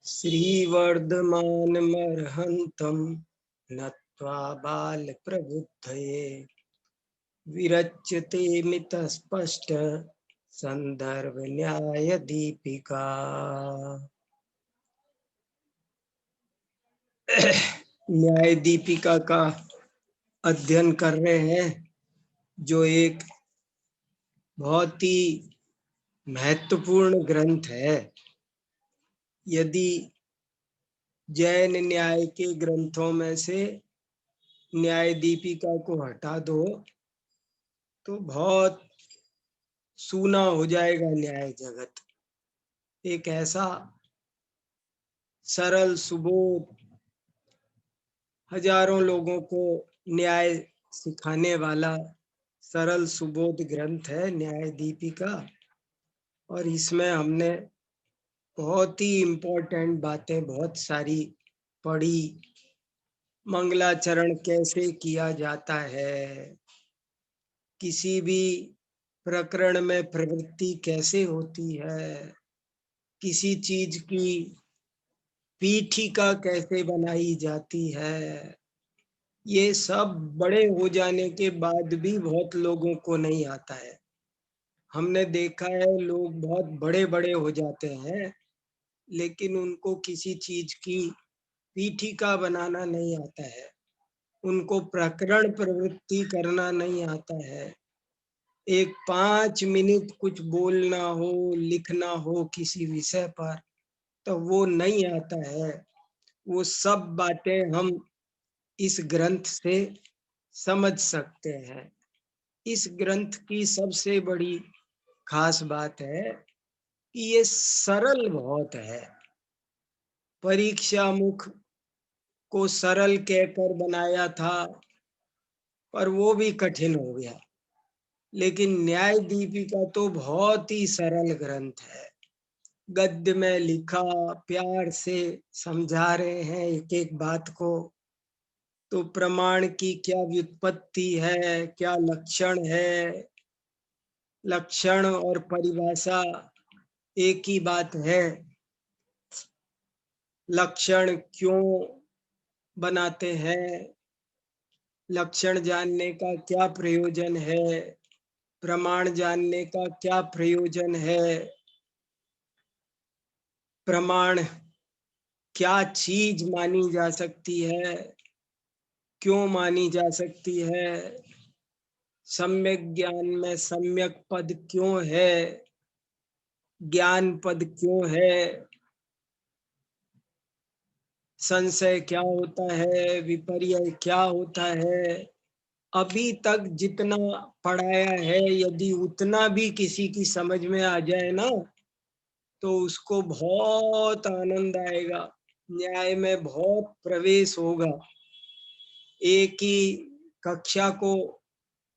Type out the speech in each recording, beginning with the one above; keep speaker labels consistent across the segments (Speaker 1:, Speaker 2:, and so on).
Speaker 1: श्रीवर्धमानमर्हन्तं नत्वा बालप्रबुद्धये विरच्यते मितस्पष्ट संदर्भ न्याय दीपिका। न्याय दीपिका का अध्ययन कर रहे हैं, जो एक बहुत ही महत्वपूर्ण ग्रंथ है। यदि जैन न्याय के ग्रंथों में से न्याय दीपिका को हटा दो तो बहुत सूना हो जाएगा न्याय जगत। एक ऐसा सरल सुबोध, हजारों लोगों को न्याय सिखाने वाला सरल सुबोध ग्रंथ है न्याय दीपिका। और इसमें हमने बहुत ही इम्पोर्टेंट बातें बहुत सारी पढ़ी। मंगलाचरण कैसे किया जाता है, किसी भी प्रकरण में प्रवृत्ति कैसे होती है, किसी चीज की पीठिका कैसे बनाई जाती है, ये सब बड़े हो जाने के बाद भी बहुत लोगों को नहीं आता है। हमने देखा है लोग बहुत बड़े बड़े हो जाते हैं लेकिन उनको किसी चीज की पीठिका बनाना नहीं आता है, उनको प्रकरण प्रवृत्ति करना नहीं आता है। एक 5 मिनट कुछ बोलना हो, लिखना हो किसी विषय पर तो वो नहीं आता है। वो सब बातें हम इस ग्रंथ से समझ सकते हैं। इस ग्रंथ की सबसे बड़ी खास बात है कि ये सरल बहुत है। परीक्षा मुख को सरल कहकर बनाया था पर वो भी कठिन हो गया। लेकिन न्याय दीपिका तो बहुत ही सरल ग्रंथ है। गद्य में लिखा, प्यार से समझा रहे हैं एक एक बात को। तो प्रमाण की क्या व्युत्पत्ति है, क्या लक्षण है, लक्षण और परिभाषा एक ही बात है। लक्षण क्यों बनाते हैं, लक्षण जानने का क्या प्रयोजन है, प्रमाण जानने का क्या प्रयोजन है, प्रमाण क्या चीज मानी जा सकती है, क्यों मानी जा सकती है, सम्यक ज्ञान में सम्यक पद क्यों है, ज्ञान पद क्यों है, संशय क्या होता है, विपर्य क्या होता है। अभी तक जितना पढ़ाया है यदि उतना भी किसी की समझ में आ जाए ना तो उसको बहुत आनंद आएगा, न्याय में बहुत प्रवेश होगा। एक ही कक्षा को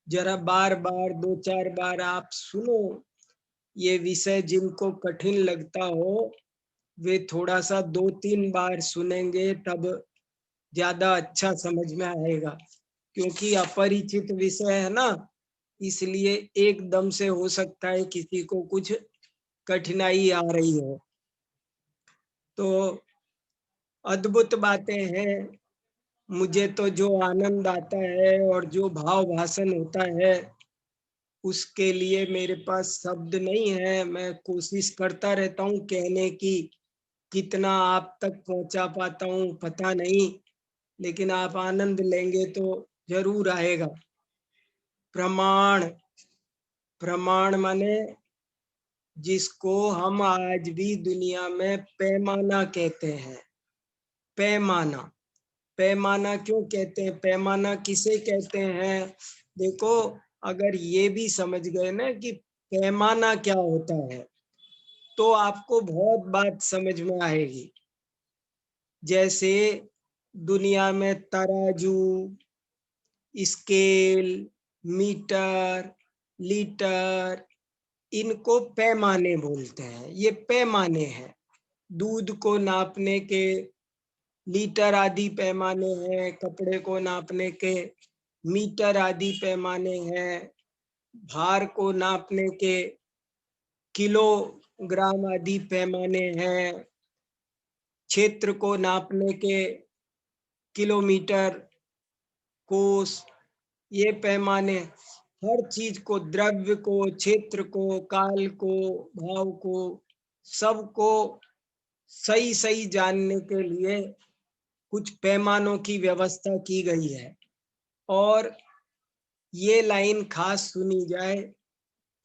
Speaker 1: जरा बार बार 2-4 बार आप सुनो। ये विषय जिनको कठिन लगता हो वे थोड़ा सा 2-3 बार सुनेंगे तब ज्यादा अच्छा समझ में आएगा। क्योंकि अपरिचित विषय है ना, इसलिए एकदम से हो सकता है किसी को कुछ कठिनाई आ रही हो। तो अद्भुत बातें हैं। मुझे तो जो आनंद आता है और जो भाव भाषण होता है उसके लिए मेरे पास शब्द नहीं है। मैं कोशिश करता रहता हूँ कहने की, कितना आप तक पहुंचा पाता हूँ पता नहीं, लेकिन आप आनंद लेंगे तो जरूर आएगा। प्रमाण, प्रमाण माने जिसको हम आज भी दुनिया में पैमाना कहते हैं। पैमाना, पैमाना क्यों कहते हैं, पैमाना किसे कहते हैं? देखो, अगर ये भी समझ गए ना कि पैमाना क्या होता है तो आपको बहुत बात समझ में आएगी। जैसे दुनिया में तराजू, स्केल, मीटर, लीटर, इनको पैमाने बोलते हैं। ये पैमाने हैं। दूध को नापने के लीटर आदि पैमाने हैं, कपड़े को नापने के मीटर आदि पैमाने हैं। भार को नापने के किलोग्राम आदि पैमाने हैं, क्षेत्र को नापने के किलोमीटर, कोस, ये पैमाने, हर चीज को, द्रव्य को, क्षेत्र को, काल को, भाव को, सबको सही सही जानने के लिए कुछ पैमानों की व्यवस्था की गई है। और ये लाइन खास सुनी जाए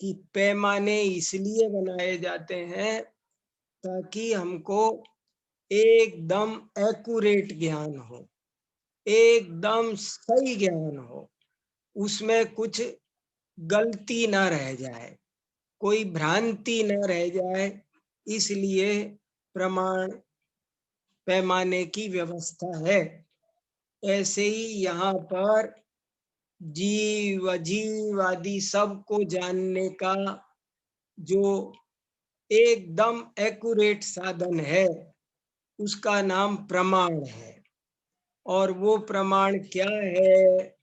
Speaker 1: कि पैमाने इसलिए बनाए जाते हैं ताकि हमको एकदम एक्यूरेट ज्ञान हो, एकदम सही ज्ञान हो, उसमें कुछ गलती ना रह जाए, कोई भ्रांति न रह जाए, इसलिए प्रमाण पैमाने की व्यवस्था है। ऐसे ही यहाँ पर जीव अजीव आदि सबको जानने का जो एकदम एक्यूरेट साधन है उसका नाम प्रमाण है। और वो प्रमाण क्या है?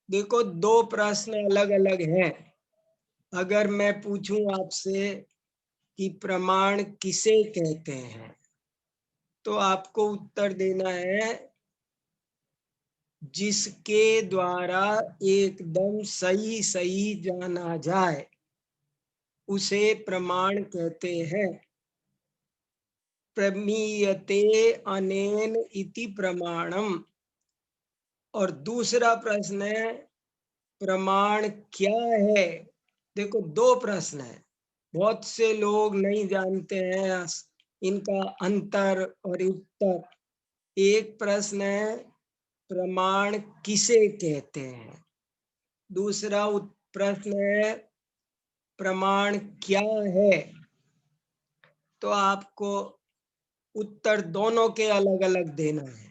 Speaker 1: देखो, दो प्रश्न अलग अलग हैं। अगर मैं पूछूं आपसे कि प्रमाण किसे कहते हैं, तो आपको उत्तर देना है जिसके द्वारा एकदम सही सही जाना जाए उसे प्रमाण कहते हैं। प्रमीयते अनेन इति प्रमाणम। और दूसरा प्रश्न है, प्रमाण क्या है? देखो, दो प्रश्न है, बहुत से लोग नहीं जानते हैं इनका अंतर और उत्तर। एक प्रश्न है, प्रमाण किसे कहते हैं? दूसरा प्रश्न है, प्रमाण क्या है? तो आपको उत्तर दोनों के अलग अलग देना है।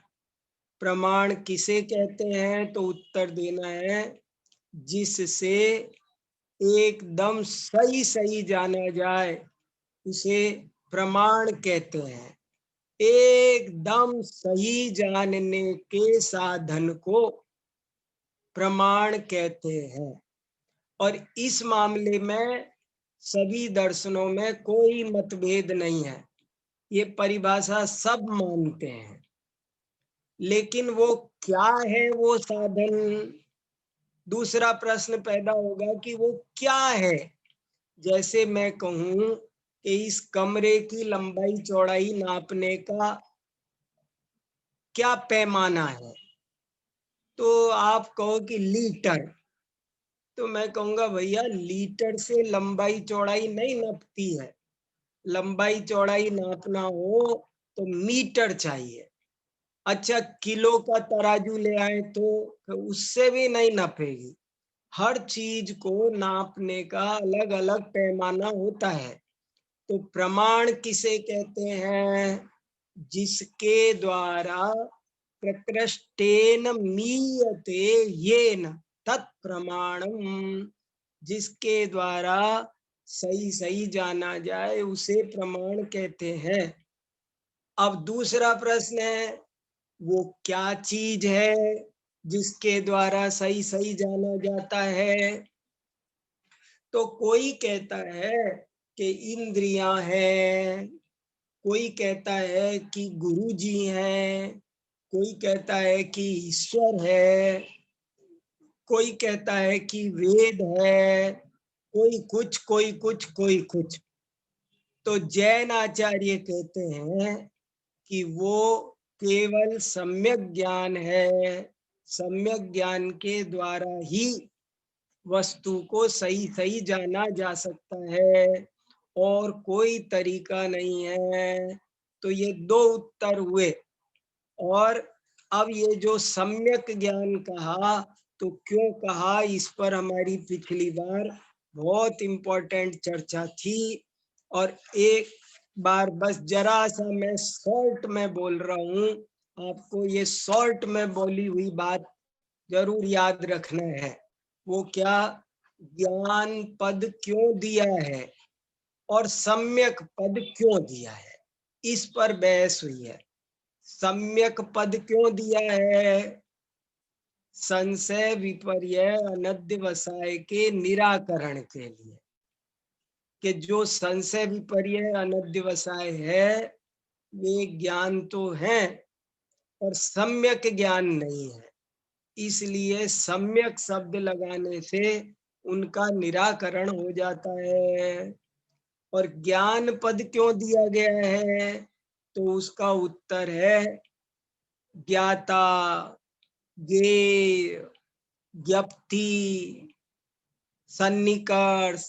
Speaker 1: प्रमाण किसे कहते हैं तो उत्तर देना है जिससे एकदम सही सही जाना जाए उसे प्रमाण कहते हैं। एकदम सही जानने के साधन को प्रमाण कहते हैं। और इस मामले में सभी दर्शनों में कोई मतभेद नहीं है, ये परिभाषा सब मानते हैं। लेकिन वो क्या है वो साधन? दूसरा प्रश्न पैदा होगा कि वो क्या है। जैसे मैं कहूं कि इस कमरे की लंबाई चौड़ाई नापने का क्या पैमाना है, तो आप कहो कि लीटर, तो मैं कहूंगा भैया लीटर से लंबाई चौड़ाई नहीं नापती है, लंबाई चौड़ाई नापना हो तो मीटर चाहिए। अच्छा, किलो का तराजू ले आए तो उससे भी नहीं नापेगी। हर चीज को नापने का अलग अलग पैमाना होता है। तो प्रमाण किसे कहते हैं? जिसके द्वारा प्रकृष्टेन मीयते येन तत्प्रमाणम, जिसके द्वारा सही सही जाना जाए उसे प्रमाण कहते हैं। अब दूसरा प्रश्न है, वो क्या चीज है जिसके द्वारा सही सही जाना जाता है? तो कोई कहता है कि इंद्रियां हैं, कोई कहता है कि गुरु जी हैं, कोई कहता है कि ईश्वर है, कोई कहता है कि वेद है, कोई कुछ कोई कुछ कोई कुछ। तो जैन आचार्य कहते हैं कि वो केवल सम्यक ज्ञान है, सम्यक ज्ञान के द्वारा ही वस्तु को सही सही जाना जा सकता है, और कोई तरीका नहीं है। तो ये दो उत्तर हुए। और अब ये जो सम्यक ज्ञान कहा, तो क्यों कहा, इस पर हमारी पिछली बार बहुत इम्पोर्टेंट चर्चा थी। और एक बार बस जरा सा मैं शॉर्ट में बोल रहा हूँ, आपको ये शॉर्ट में बोली हुई बात जरूर याद रखना है। वो क्या, ज्ञान पद क्यों दिया है और सम्यक पद क्यों दिया है, इस पर बहस हुई है। सम्यक पद क्यों दिया है? संशय विपर्य अनध्यवसाय के निराकरण के लिए, कि जो संशय विपर्य अनध्यवसाय है वे ज्ञान तो है पर सम्यक ज्ञान नहीं है, इसलिए सम्यक शब्द लगाने से उनका निराकरण हो जाता है। और ज्ञान पद क्यों दिया गया है, तो उसका उत्तर है ज्ञाता, ज्ञेय, ज्ञप्ति, सन्निकर्ष,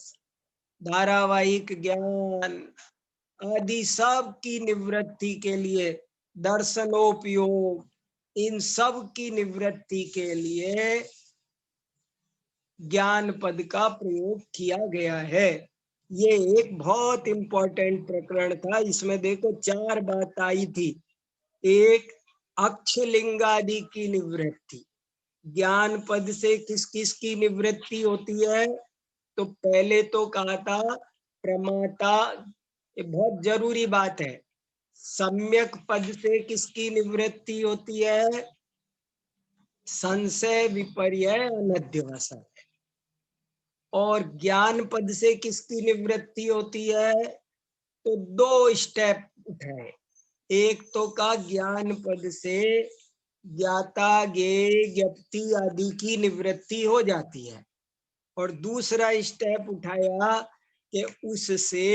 Speaker 1: धारावाहिक ज्ञान आदि सब की निवृत्ति के लिए, दर्शनोपयोग, इन सब की निवृत्ति के लिए ज्ञान पद का प्रयोग किया गया है। ये एक बहुत इंपॉर्टेंट प्रकरण था। इसमें देखो 4 बात आई थी। एक, अक्षलिंगादि की निवृत्ति। ज्ञान पद से किस किस की निवृत्ति होती है, तो पहले तो कहा था प्रमाता, ये बहुत जरूरी बात है। सम्यक पद से किसकी निवृत्ति होती है, संशय विपर्य अनध्यवसाय। और ज्ञान पद से किसकी निवृत्ति होती है, तो 2 स्टेप उठाए। एक तो का ज्ञान पद से ज्ञाता, ज्ञेय, ज्ञप्ति आदि की निवृत्ति हो जाती है। और दूसरा स्टेप उठाया कि उससे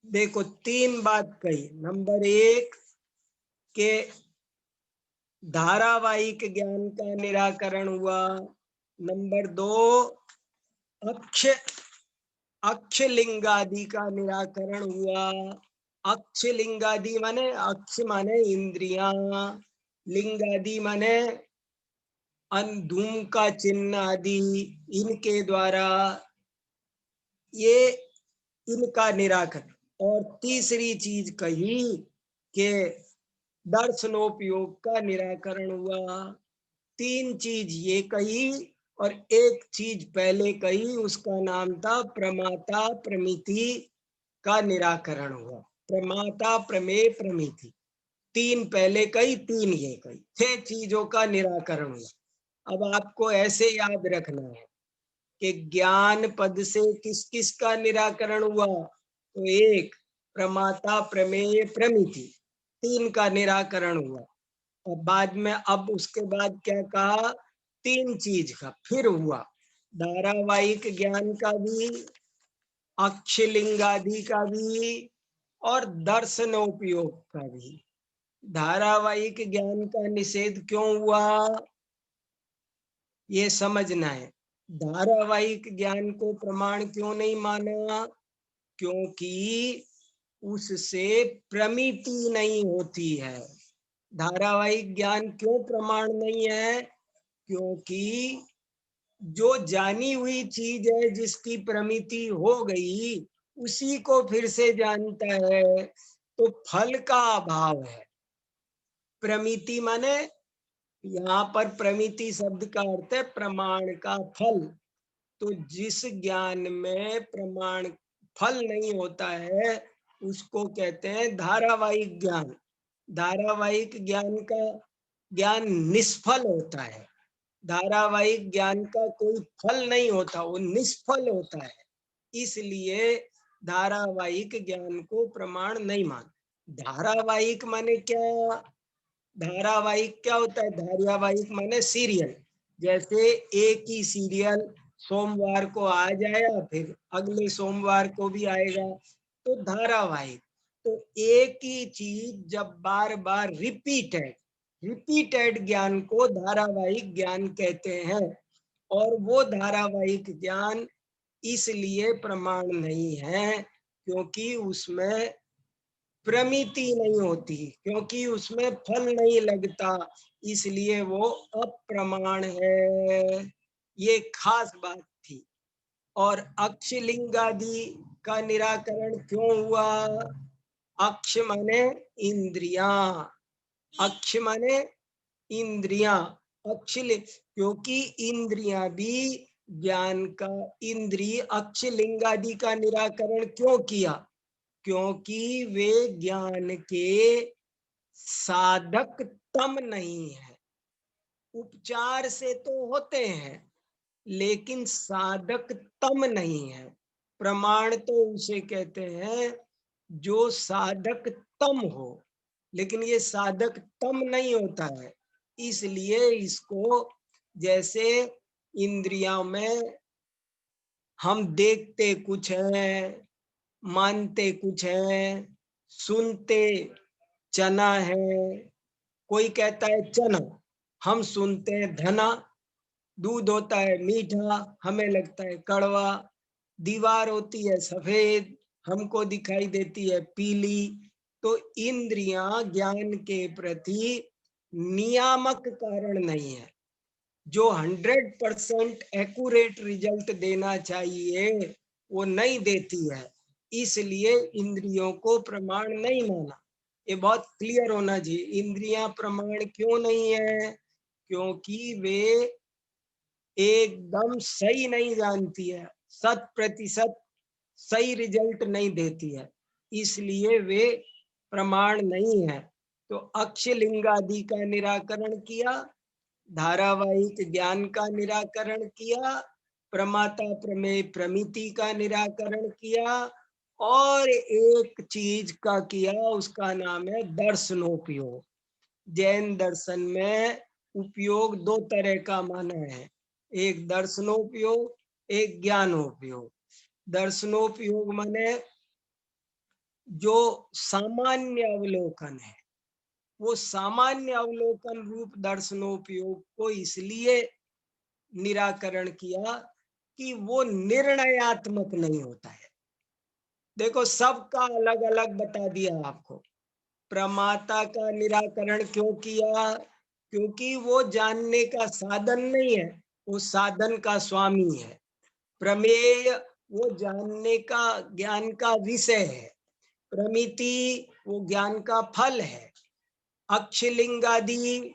Speaker 1: देखो 3 बात कही। नंबर 1 के धारावाहिक ज्ञान का निराकरण हुआ। नंबर 2 अक्ष अक्षलिंगादि का निराकरण हुआ। अक्षलिंगादि माने, अक्ष माने इंद्रियां, लिंगादि माने धूम का चिन्ह आदि, इनके द्वारा ये इनका निराकरण। और तीसरी चीज कही कि दर्शनोपयोग का निराकरण हुआ। 3 चीज ये कही और एक चीज पहले कही, उसका नाम था प्रमाता प्रमिति का निराकरण हुआ। प्रमाता, प्रमेय, प्रमिति, 3 पहले कही, 3 ये कही, 6 चीजों का निराकरण हुआ। अब आपको ऐसे याद रखना है कि ज्ञान पद से किस किस का निराकरण हुआ, तो 1 प्रमाता, प्रमेय, प्रमिति, 3 का निराकरण हुआ। और बाद में अब उसके बाद क्या कहा, 3 चीज का फिर हुआ, धारावाहिक ज्ञान का भी, अक्षलिंगादि का भी और दर्शनोपयोग का भी। धारावाहिक ज्ञान का निषेध क्यों हुआ, ये समझना है। धारावाहिक ज्ञान को प्रमाण क्यों नहीं माना, क्योंकि उससे प्रमिति नहीं होती है। धारावाहिक ज्ञान क्यों प्रमाण नहीं है, क्योंकि जो जानी हुई चीज है जिसकी प्रमिति हो गई उसी को फिर से जानता है, तो फल का अभाव है। प्रमिति माने, यहाँ पर प्रमिति शब्द का अर्थ है प्रमाण का फल। तो जिस ज्ञान में प्रमाण फल नहीं होता है उसको कहते हैं धारावाहिक ज्ञान। धारावाहिक ज्ञान निष्फल होता है। धारावाहिक ज्ञान का कोई फल नहीं होता, वो निष्फल होता है। इसलिए धारावाहिक ज्ञान को प्रमाण नहीं मान। धारावाहिक माने क्या, धारावाहिक क्या होता है, धारावाहिक माने सीरियल। जैसे एक ही सीरियल सोमवार को आ जाएगा फिर अगले सोमवार को भी आएगा, तो धारावाहिक। तो एक ही चीज जब बार बार रिपीटेड ज्ञान को धारावाहिक ज्ञान कहते हैं। और वो धारावाहिक ज्ञान इसलिए प्रमाण नहीं है क्योंकि उसमें प्रमिति नहीं होती, क्योंकि उसमें फल नहीं लगता, इसलिए वो अप्रमाण है। ये खास बात थी। और अक्षलिंगादि का निराकरण क्यों हुआ, अक्ष माने इंद्रियां, अक्ष माने इंद्रियां, क्योंकि इंद्रियां भी ज्ञान का, इंद्रिय अक्षलिंगादि का निराकरण क्यों किया, क्योंकि वे ज्ञान के साधक तम नहीं है। उपचार से तो होते हैं, लेकिन साधक तम नहीं है। प्रमाण तो उसे कहते हैं जो साधक तम हो, लेकिन ये साधक तम नहीं होता है। इसलिए इसको, जैसे इंद्रियों में हम देखते कुछ है, मानते कुछ है, सुनते चना है, कोई कहता है चना, हम सुनते हैं धना, दूध होता है मीठा, हमें लगता है कड़वा, दीवार होती है सफेद, हमको दिखाई देती है पीली। तो इंद्रियां ज्ञान के प्रति नियामक कारण नहीं है। जो 100% एक्यूरेट रिजल्ट देना चाहिए वो नहीं देती है, इसलिए इंद्रियों को प्रमाण नहीं माना। ये बहुत क्लियर होना चाहिए। इंद्रियां प्रमाण क्यों नहीं है? क्योंकि वे एकदम सही नहीं जानती है, 100% सही रिजल्ट नहीं देती है, इसलिए वे प्रमाण नहीं है। तो अक्षलिंगादि का निराकरण किया, धारावाहिक ज्ञान का निराकरण किया, प्रमाता प्रमेय प्रमिति का निराकरण किया, और एक चीज का किया, उसका नाम है दर्शनोपयोग। जैन दर्शन में उपयोग दो तरह का माना है, एक दर्शनोपयोग, एक ज्ञानोपयोग। दर्शनोपयोग माने जो सामान्य अवलोकन है, वो सामान्य अवलोकन रूप दर्शनोपयोग को इसलिए निराकरण किया कि वो निर्णयात्मक नहीं होता है। देखो सबका अलग अलग बता दिया आपको। प्रमाता का निराकरण क्यों किया? क्योंकि वो जानने का साधन नहीं है, वो साधन का स्वामी है। प्रमेय वो जानने का, ज्ञान का विषय है। प्रमिति वो ज्ञान का फल है। अक्षलिंगादि,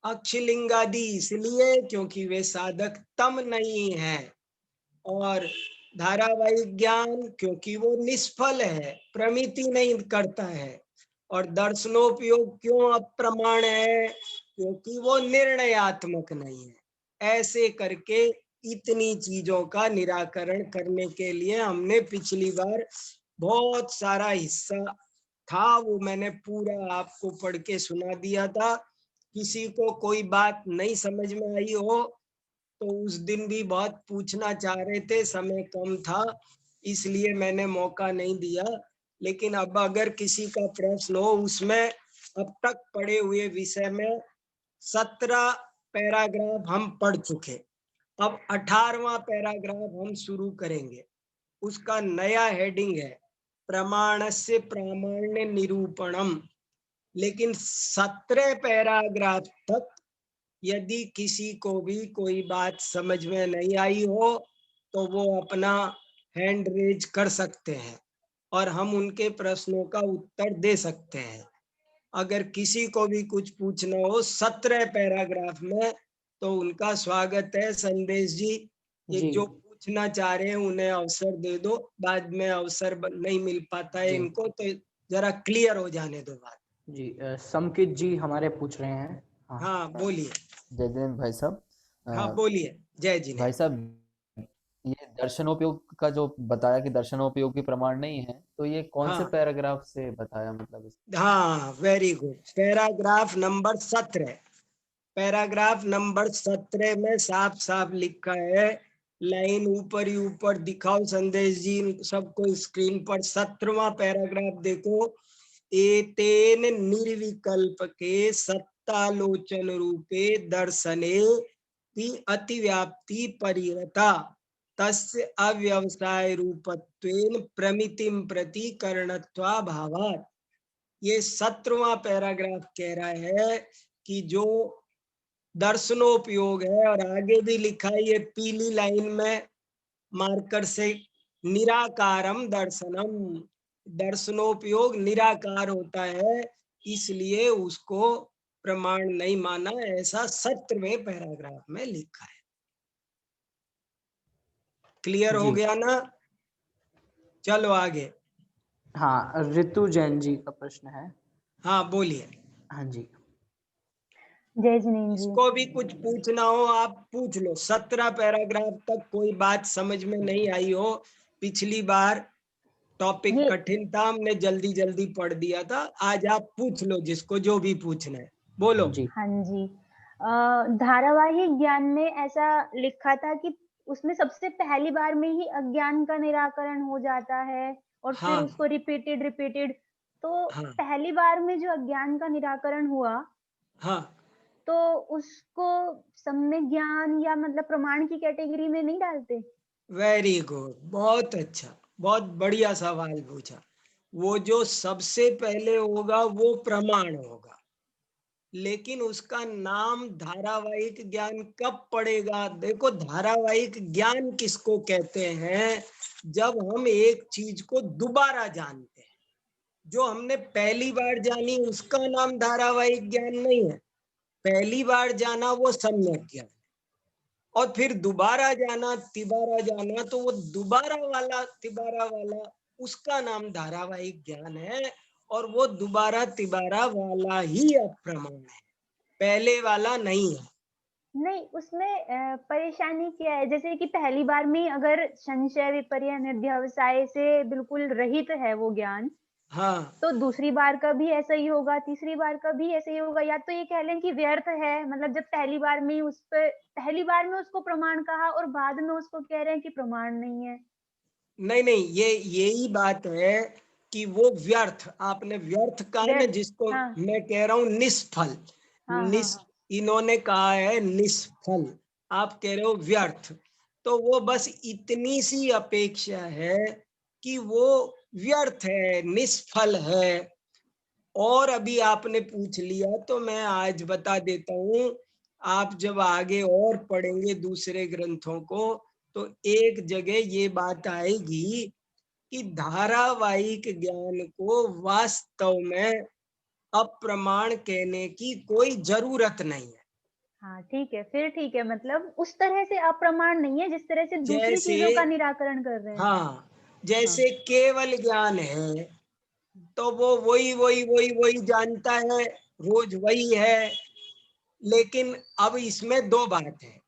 Speaker 1: अक्षलिंगादि इसलिए क्योंकि वे साधक तम नहीं है। और धारावाहिक ज्ञान क्योंकि वो निष्फल है, प्रमिति नहीं करता है। और दर्शनोपयोग क्यों अप्रमाण है? क्योंकि वो निर्णयात्मक नहीं है। ऐसे करके इतनी चीजों का निराकरण करने के लिए हमने पिछली बार बहुत सारा हिस्सा था, वो मैंने पूरा आपको पढ़ के सुना दिया था। किसी को कोई बात नहीं समझ में आई हो तो उस दिन भी बहुत पूछना चाह रहे थे, समय कम था इसलिए मैंने मौका नहीं दिया। लेकिन अब अगर किसी का प्रश्न हो, उसमें अब तक पढ़े हुए विषय में 17 पैराग्राफ हम पढ़ चुके। अब 18वां पैराग्राफ हम शुरू करेंगे। उसका नया हेडिंग है प्रमाणस्य प्रामाण्य निरूपणम। लेकिन 17 पैराग्राफ तक यदि किसी को भी कोई बात समझ में नहीं आई हो तो वो अपना हैंड रेज कर सकते हैं और हम उनके प्रश्नों का उत्तर दे सकते हैं। अगर किसी को भी कुछ पूछना हो 17 पैराग्राफ में तो उनका स्वागत है। संदेश जी, ये जो पूछना चाह रहे हैं उन्हें अवसर दे दो, बाद में अवसर नहीं मिल पाता है इनको, तो जरा क्लियर हो जाने दो बात।
Speaker 2: जी समकित जी हमारे पूछ रहे हैं।
Speaker 1: हाँ बोलिए।
Speaker 3: जय जैन भाई साहब।
Speaker 1: हाँ बोलिए। जय जी।
Speaker 3: भाई साहब, ये दर्शनोपयोग का जो बताया कि दर्शनोपयोग की प्रमाण नहीं है, तो ये कौन से पैराग्राफ से बताया, मतलब
Speaker 1: हाँ very good. Paragraph number 17, paragraph number 17 में साफ साफ लिखा है, लाइन ऊपर ही ऊपर दिखाओ संदेश जी सबको स्क्रीन पर। 17वां पैराग्राफ देखो। एतेन निर्विकल्प के सत्तालोचन रूपे दर्शने की अतिव्याप्ति परिरता तस्य अव्यवसाय रूपत्वेन प्रमितिम प्रति करणत्वा भावात्। ये 17वां पैराग्राफ कह रहा है कि जो दर्शनोपयोग है, और आगे भी लिखा है ये पीली लाइन में मार्कर से, निराकारम दर्शनम। दर्शनोपयोग निराकार होता है, इसलिए उसको प्रमाण नहीं माना, ऐसा 17वें पैराग्राफ में लिखा है। क्लियर हो गया ना? चलो आगे।
Speaker 2: हाँ, ऋतु जैन जी का प्रश्न है।
Speaker 1: हाँ बोलिए।
Speaker 2: हाँ जी,
Speaker 4: जय जिनेन्द्र जी।
Speaker 1: इसको भी कुछ पूछना हो आप पूछ लो। 17 पैराग्राफ तक कोई बात समझ में नहीं आई हो, पिछली बार टॉपिक
Speaker 4: ये
Speaker 1: कठिन था, हमने जल्दी जल्दी पढ़ दिया था। आज आप पूछ लो जिसको जो भी पूछना है, बोलो।
Speaker 2: जी
Speaker 4: हाँ जी। धारावाहिक ज्ञान में ऐसा लिखा था कि उसमें सबसे पहली बार में ही अज्ञान का निराकरण हो जाता है और फिर
Speaker 1: हाँ
Speaker 4: उसको रिपीटेड रिपीटेड। तो
Speaker 1: हाँ
Speaker 4: पहली बार में जो अज्ञान का निराकरण हुआ
Speaker 1: हाँ,
Speaker 4: तो उसको सम्यक ज्ञान या मतलब प्रमाण की कैटेगरी में नहीं डालते?
Speaker 1: वेरी गुड, बहुत अच्छा, बहुत बढ़िया सवाल पूछा। वो जो सबसे पहले होगा वो प्रमाण होगा, लेकिन उसका नाम धारावाहिक ज्ञान कब पड़ेगा? देखो, धारावाहिक ज्ञान किसको कहते हैं? जब हम एक चीज को दोबारा जानते हैं। जो हमने पहली बार जानी उसका नाम धारावाहिक ज्ञान नहीं है। पहली बार जाना वो सम्यक ज्ञान, और फिर दोबारा जाना, तिबारा जाना, तो वो दोबारा वाला, तिबारा वाला, उसका नाम धारावाहिक ज्ञान है। और वो दोबारा तिबारा वाला ही अप्रमाण है, पहले वाला नहीं है।
Speaker 4: नहीं, उसमें परेशानी क्या है? जैसे कि पहली बार में अगर संशय, विपर्य, निध्यवसाय से बिल्कुल रहित है वो ज्ञान,
Speaker 1: हाँ
Speaker 4: तो दूसरी बार का भी ऐसा ही होगा, तीसरी बार का भी ऐसा ही होगा। या तो ये कह लें कि व्यर्थ है, मतलब जब पहली बार में ही पहली बार में उसको प्रमाण कहा और बाद में उसको कह रहे हैं कि प्रमाण नहीं है।
Speaker 1: नहीं नहीं, ये यही बात है कि वो व्यर्थ, आपने व्यर्थ कहा ना,
Speaker 4: व्यर्थ,
Speaker 1: जिसको
Speaker 4: हाँ
Speaker 1: मैं कह रहा हूँ निष्फल।
Speaker 4: हाँ हाँ हाँ।
Speaker 1: इन्होंने कहा है निष्फल, आप कह रहे हो व्यर्थ। तो वो बस इतनी सी अपेक्षा है कि वो व्यर्थ है, निष्फल है। और अभी आपने पूछ लिया तो मैं आज बता देता हूँ। आप जब आगे और पढ़ेंगे दूसरे ग्रंथों को, तो एक जगह ये बात आएगी कि धारावाहिक ज्ञान को वास्तव में अप्रमाण कहने की कोई जरूरत नहीं है।
Speaker 4: हाँ ठीक है, फिर ठीक है, मतलब उस तरह से अप्रमाण नहीं है जिस तरह से दूसरी
Speaker 1: जैसे,
Speaker 4: चीजों का निराकरण कर रहे हैं।
Speaker 1: हाँ,
Speaker 4: हाँ
Speaker 1: जैसे केवल ज्ञान है तो वो वही वही वही वही जानता है, रोज वही है। लेकिन अब इसमें दो बात है।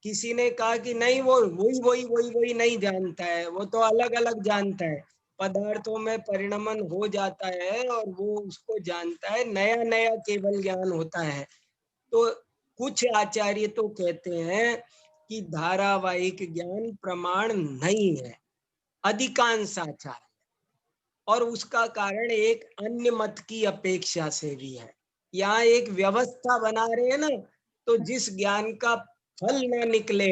Speaker 1: किसी ने कहा कि नहीं, वो वही वही वही वही नहीं जानता है, वो तो अलग अलग जानता है, पदार्थों में परिणमन हो जाता है और वो उसको जानता है, नया नया केवल ज्ञान होता है। तो कुछ आचार्य तो कहते हैं कि धारावाहिक ज्ञान प्रमाण नहीं है, अधिकांश आचार्य। और उसका कारण एक अन्य मत की अपेक्षा से भी है। यहाँ एक व्यवस्था बना रहे हैं ना, तो जिस ज्ञान का फल ना निकले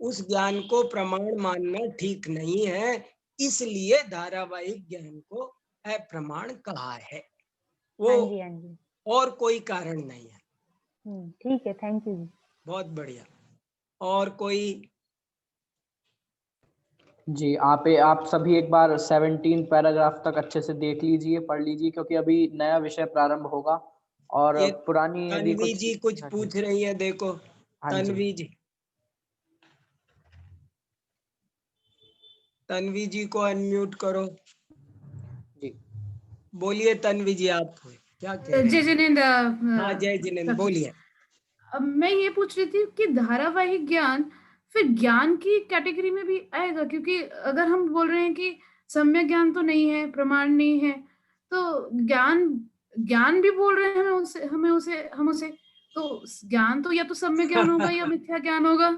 Speaker 1: उस ज्ञान को प्रमाण मानना ठीक नहीं है। इसलिए धारावाहिक ज्ञान को अप्रमाण कहा है, वो
Speaker 4: हाँ जी हाँ जी।
Speaker 1: और कोई कारण नहीं है।
Speaker 4: ठीक है, थैंक यू जी।
Speaker 1: बहुत बढ़िया। और कोई?
Speaker 2: जी, आप सभी एक बार 17 पैराग्राफ तक अच्छे से देख लीजिए, पढ़ लीजिए, क्योंकि अभी नया विषय प्रारंभ होगा और
Speaker 1: ये
Speaker 2: पुरानी यदि
Speaker 1: तन्वी
Speaker 2: कुछ।
Speaker 1: जी कुछ
Speaker 2: हाँ जी,
Speaker 1: पूछ रही है, देखो
Speaker 2: हाँ जी,
Speaker 1: तन्वी जी, तन्वी जी को अनम्यूट करो।
Speaker 2: जी।
Speaker 1: बोलिए तन्वी जी, आप क्या कह रहे
Speaker 5: जय
Speaker 1: हैं?
Speaker 5: जिनेन्द्र।
Speaker 1: हाँ जय जिनेन्द्र, बोलिए।
Speaker 5: अब मैं ये पूछ रही थी कि धारावाहिक ज्ञान फिर ज्ञान की कैटेगरी में भी आएगा, क्योंकि अगर हम बोल रहे हैं कि सम्यक ज्ञान तो नहीं है, प्रमाण नहीं है, तो ज्ञान ज्ञान भी बोल रहे हैं हम उसे तो ज्ञान तो या तो सम्यक ज्ञान होगा या मिथ्या ज्ञान होगा।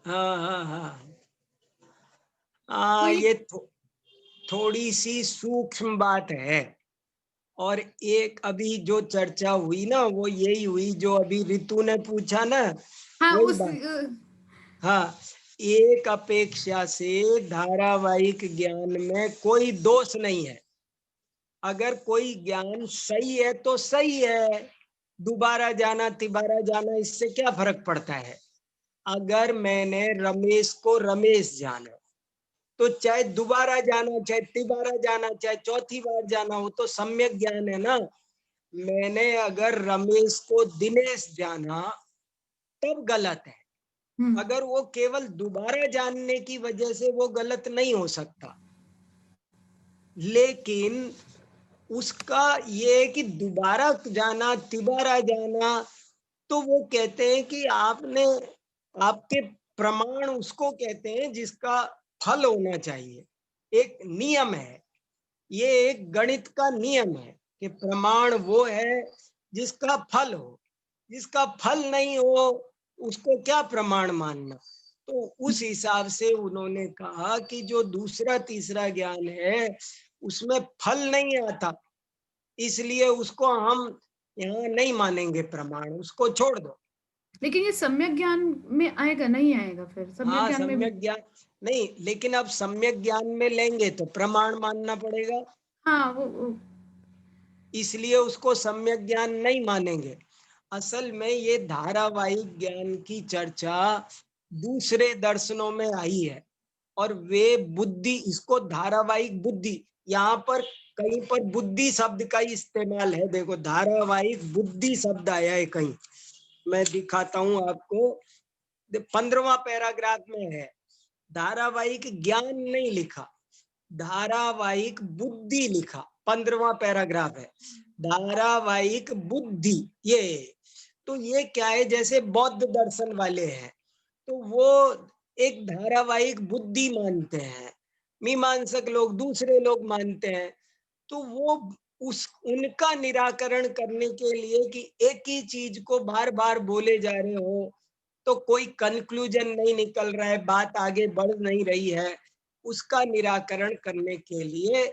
Speaker 1: हाँ हाँ हाँ
Speaker 5: तो
Speaker 1: ये थोड़ी सी सूक्ष्म बात है। और एक अभी जो चर्चा हुई ना, वो यही हुई जो अभी रितु ने पूछा ना,
Speaker 5: हाँ
Speaker 1: वही
Speaker 5: उस
Speaker 1: बात। हाँ, एक अपेक्षा से धारावाहिक ज्ञान में कोई दोष नहीं है। अगर कोई ज्ञान सही है तो सही है, दोबारा जाना तिबारा जाना इससे क्या फर्क पड़ता है? अगर मैंने रमेश को रमेश जाना, तो चाहे दोबारा जाना, चाहे तिबारा जाना, चाहे चौथी बार जाना हो, तो सम्यक ज्ञान है ना। मैंने अगर रमेश को दिनेश जाना तब गलत है। अगर वो केवल दोबारा जानने की वजह से वो गलत नहीं हो सकता। लेकिन उसका ये है कि दोबारा जाना तिबारा जाना तो वो कहते हैं कि आपने आपके प्रमाण उसको कहते हैं जिसका फल होना चाहिए। एक नियम है, ये एक गणित का नियम है कि प्रमाण वो है जिसका फल हो, जिसका फल नहीं हो उसको क्या प्रमाण मानना। तो उस हिसाब से उन्होंने कहा कि जो दूसरा तीसरा ज्ञान है उसमें फल नहीं आता, इसलिए उसको हम यहाँ नहीं मानेंगे प्रमाण, उसको छोड़ दो।
Speaker 5: लेकिन ये सम्यक ज्ञान में आएगा, नहीं आएगा? फिर सम्यक
Speaker 1: हाँ,
Speaker 5: ज्ञान में भी
Speaker 1: सम्यक ज्ञान नहीं, लेकिन अब सम्यक ज्ञान में लेंगे तो प्रमाण मानना पड़ेगा,
Speaker 5: हाँ वो
Speaker 1: इसलिए उसको सम्यक ज्ञान नहीं मानेंगे। असल में ये धारावाहिक ज्ञान की चर्चा दूसरे दर्शनों में आई है, और वे बुद्धि, इसको धारावाहिक बुद्धि, यहाँ पर कहीं पर बुद्धि शब्द का इस्तेमाल है। देखो, धारावाहिक बुद्धि शब्द आया है कहीं, मैं दिखाता हूँ आपको। 15वां पैराग्राफ में है, धारावाहिक ज्ञान नहीं लिखा, धारावाहिक बुद्धि लिखा। 15वां पैराग्राफ है, धारावाहिक बुद्धि। ये तो ये क्या है, जैसे बौद्ध दर्शन वाले हैं तो वो एक धारावाहिक बुद्धि मानते हैं, मीमांसक लोग दूसरे लोग मानते हैं। तो वो उनका निराकरण करने के लिए कि एक ही चीज को बार बार बोले जा रहे हो तो कोई कंक्लूजन नहीं निकल रहा है, बात आगे बढ़ नहीं रही है, उसका निराकरण करने के लिए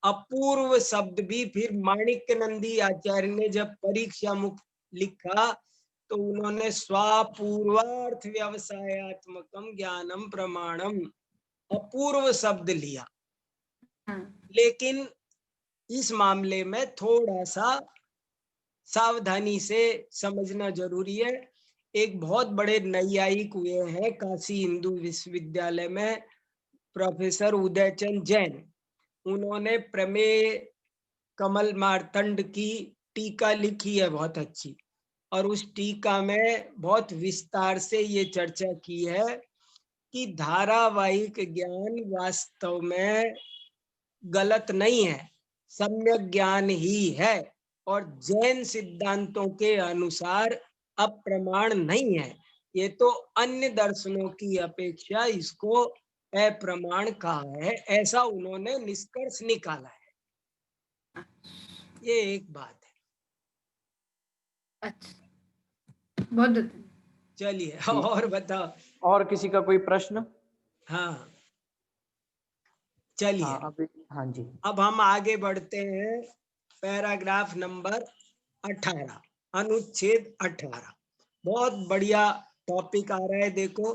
Speaker 1: अपूर्व शब्द भी फिर माणिक्य नंदी आचार्य ने जब परीक्षा मुक्त लिखा तो उन्होंने स्वापूर्वार्थ व्यवसायत्मकम ज्ञानम प्रमाणम अपूर्व शब्द लिया। लेकिन इस मामले में थोड़ा सा सावधानी से समझना जरूरी है। एक बहुत बड़े नैयायिक हुए हैं काशी हिंदू विश्वविद्यालय में, प्रोफेसर उदयचंद जैन, उन्होंने प्रमेय कमल मार्तंड की टीका लिखी है बहुत अच्छी, और उस टीका में बहुत विस्तार से ये चर्चा की है कि धारावाहिक ज्ञान वास्तव में गलत नहीं है, सम्यक ज्ञान ही है, और जैन सिद्धांतों के अनुसार अप्रमाण नहीं है। ये तो अन्य दर्शनों की अपेक्षा इसको अप्रमाण कहा है, ऐसा उन्होंने निष्कर्ष निकाला है। ये एक बात है।
Speaker 5: अच्छा, बहुत
Speaker 1: चलिए और बताओ।
Speaker 2: और किसी का कोई प्रश्न?
Speaker 1: हाँ चलिए,
Speaker 2: हाँ जी,
Speaker 1: अब हम आगे बढ़ते हैं। पैराग्राफ नंबर 18, अनुच्छेद 18, बहुत बढ़िया टॉपिक आ रहा है। देखो,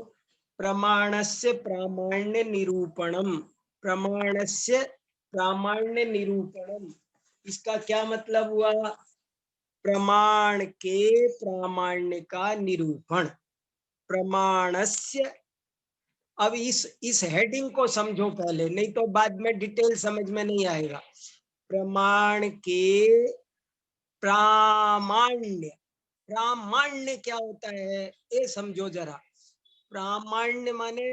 Speaker 1: प्रमाणस्य प्रामाण्य निरूपणम, प्रमाणस्य प्रामाण्य निरूपणम, इसका क्या मतलब हुआ? प्रमाण के प्रामाण्य का निरूपण, प्रमाणस्य। अब इस हेडिंग को समझो पहले, नहीं तो बाद में डिटेल समझ में नहीं आएगा। प्रमाण के प्रामाण्य, प्रामाण्य क्या होता है ये समझो जरा। प्रामाण्य माने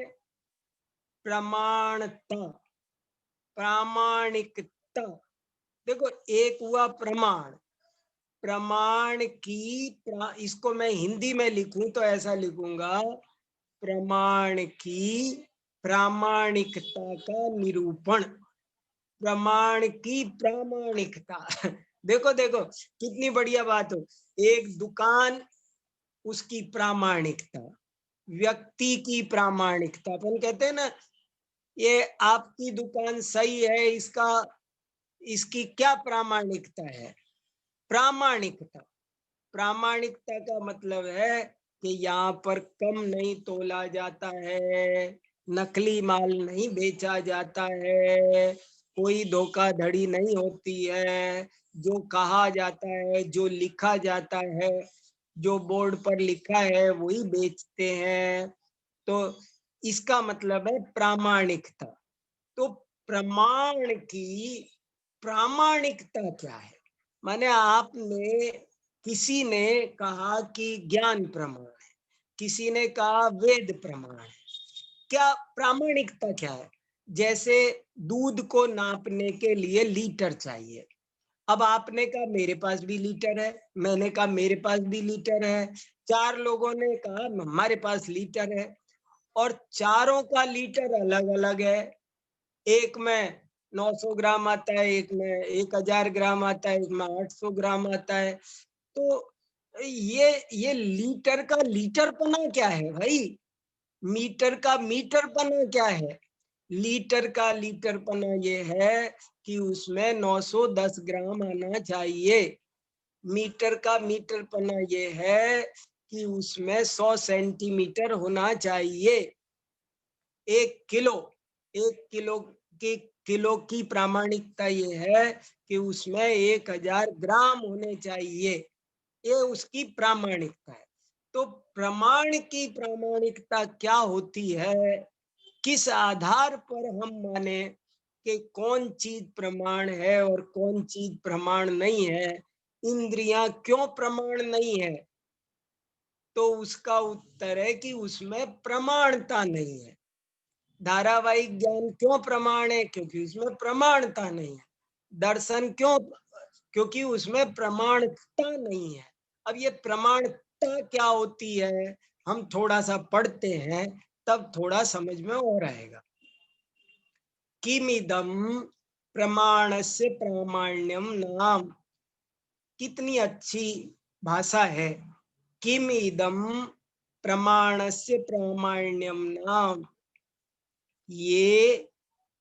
Speaker 1: प्रमाणता, प्रामाणिकता। देखो, एक हुआ प्रमाण, प्रमाण की इसको मैं हिंदी में लिखूं तो ऐसा लिखूंगा, प्रमाण की प्रामाणिकता का निरूपण, प्रमाण की प्रामाणिकता। देखो देखो कितनी बढ़िया बात हो। एक दुकान, उसकी प्रामाणिकता, व्यक्ति की प्रामाणिकता। अपन कहते हैं ना, ये आपकी दुकान सही है, इसकी क्या प्रामाणिकता है? प्रामाणिकता। प्रामाणिकता का मतलब है कि यहाँ पर कम नहीं तोला जाता है, नकली माल नहीं बेचा जाता है, कोई धोखाधड़ी नहीं होती है, जो कहा जाता है, जो लिखा जाता है, जो बोर्ड पर लिखा है वही बेचते हैं। तो इसका मतलब है प्रामाणिकता। तो प्रमाण की प्रामाणिकता क्या है? माने आपने, किसी ने कहा कि ज्ञान प्रमाण है, किसी ने कहा वेद प्रमाण है, क्या प्रामाणिकता क्या है? जैसे दूध को नापने के लिए लीटर चाहिए, अब आपने कहा मेरे पास भी लीटर है, मैंने कहा मेरे पास भी लीटर है, 4 लोगों ने कहा हमारे पास लीटर है, और चारों का लीटर अलग अलग है। एक में 900 ग्राम आता है, एक में 1000 ग्राम आता है, एक में 800 ग्राम आता है। तो ये लीटर का लीटरपना क्या है भाई? मीटर का मीटरपना क्या है? लीटर का लीटरपना ये है कि उसमें 910 ग्राम आना चाहिए। मीटर का मीटरपना ये है कि उसमें 100 सेंटीमीटर होना चाहिए। 1 किलो की प्रामाणिकता ये है कि उसमें 1000 ग्राम होने चाहिए। ये उसकी प्रामाणिकता है। तो प्रमाण की प्रामाणिकता क्या होती है? किस आधार पर हम माने कि कौन चीज प्रमाण है और कौन चीज प्रमाण नहीं है? इंद्रियां क्यों प्रमाण नहीं है? तो उसका उत्तर है कि उसमें प्रमाणता नहीं है। धारावाहिक ज्ञान क्यों प्रमाण है? क्योंकि उसमें प्रमाणता नहीं है। दर्शन क्यों? क्योंकि उसमें प्रमाणता नहीं है। अब ये प्रमाणता क्या होती है, हम थोड़ा सा पढ़ते हैं तब थोड़ा समझ में और आएगा। किमिदम प्रमाणस्य प्रामाण्यम नाम, कितनी अच्छी भाषा है। किमिदम प्रमाणस्य प्रामाण्यम नाम, ये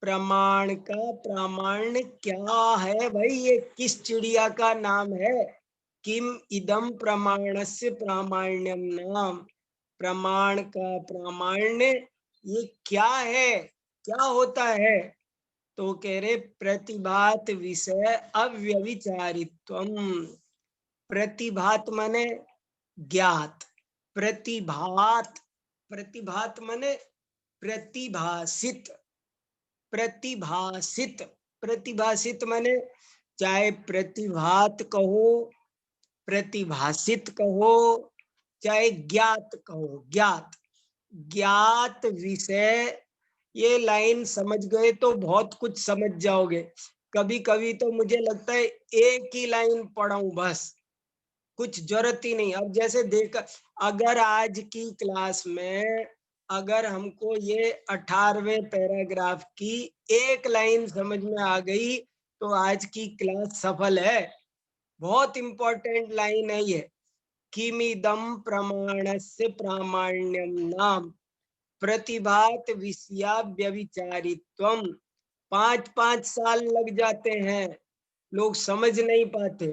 Speaker 1: प्रमाण का प्रामाण्य क्या है भाई? ये किस चिड़िया का नाम है? किम इदम प्रमाणस्य प्रामाण्यम नाम, प्रमाण का प्रामाण्य ये क्या है? क्या होता है? तो कह रहे प्रतिभात विषय अव्यभिचारित्वम। प्रतिभात माने ज्ञात, प्रतिभात, प्रतिभात माने प्रतिभासित, प्रतिभासित, प्रतिभासित माने चाहे प्रतिभात कहो, प्रतिभासित कहो, चाहे ज्ञात कहो, ज्ञात, ज्ञात विषय। ये लाइन समझ गए तो बहुत कुछ समझ जाओगे। कभी कभी तो मुझे लगता है एक ही लाइन पढ़ाऊं बस, कुछ जरूरत ही नहीं। अब जैसे देखा, अगर आज की क्लास में अगर हमको ये 18वें पैराग्राफ की एक लाइन समझ में आ गई तो आज की क्लास सफल है। बहुत इंपॉर्टेंट लाइन है ये। किमिदम प्रमाणस्य प्रामाण्यम नाम प्रतिभात विषया व्यभिचारित्वम। 5-5 साल लग जाते हैं, लोग समझ नहीं पाते।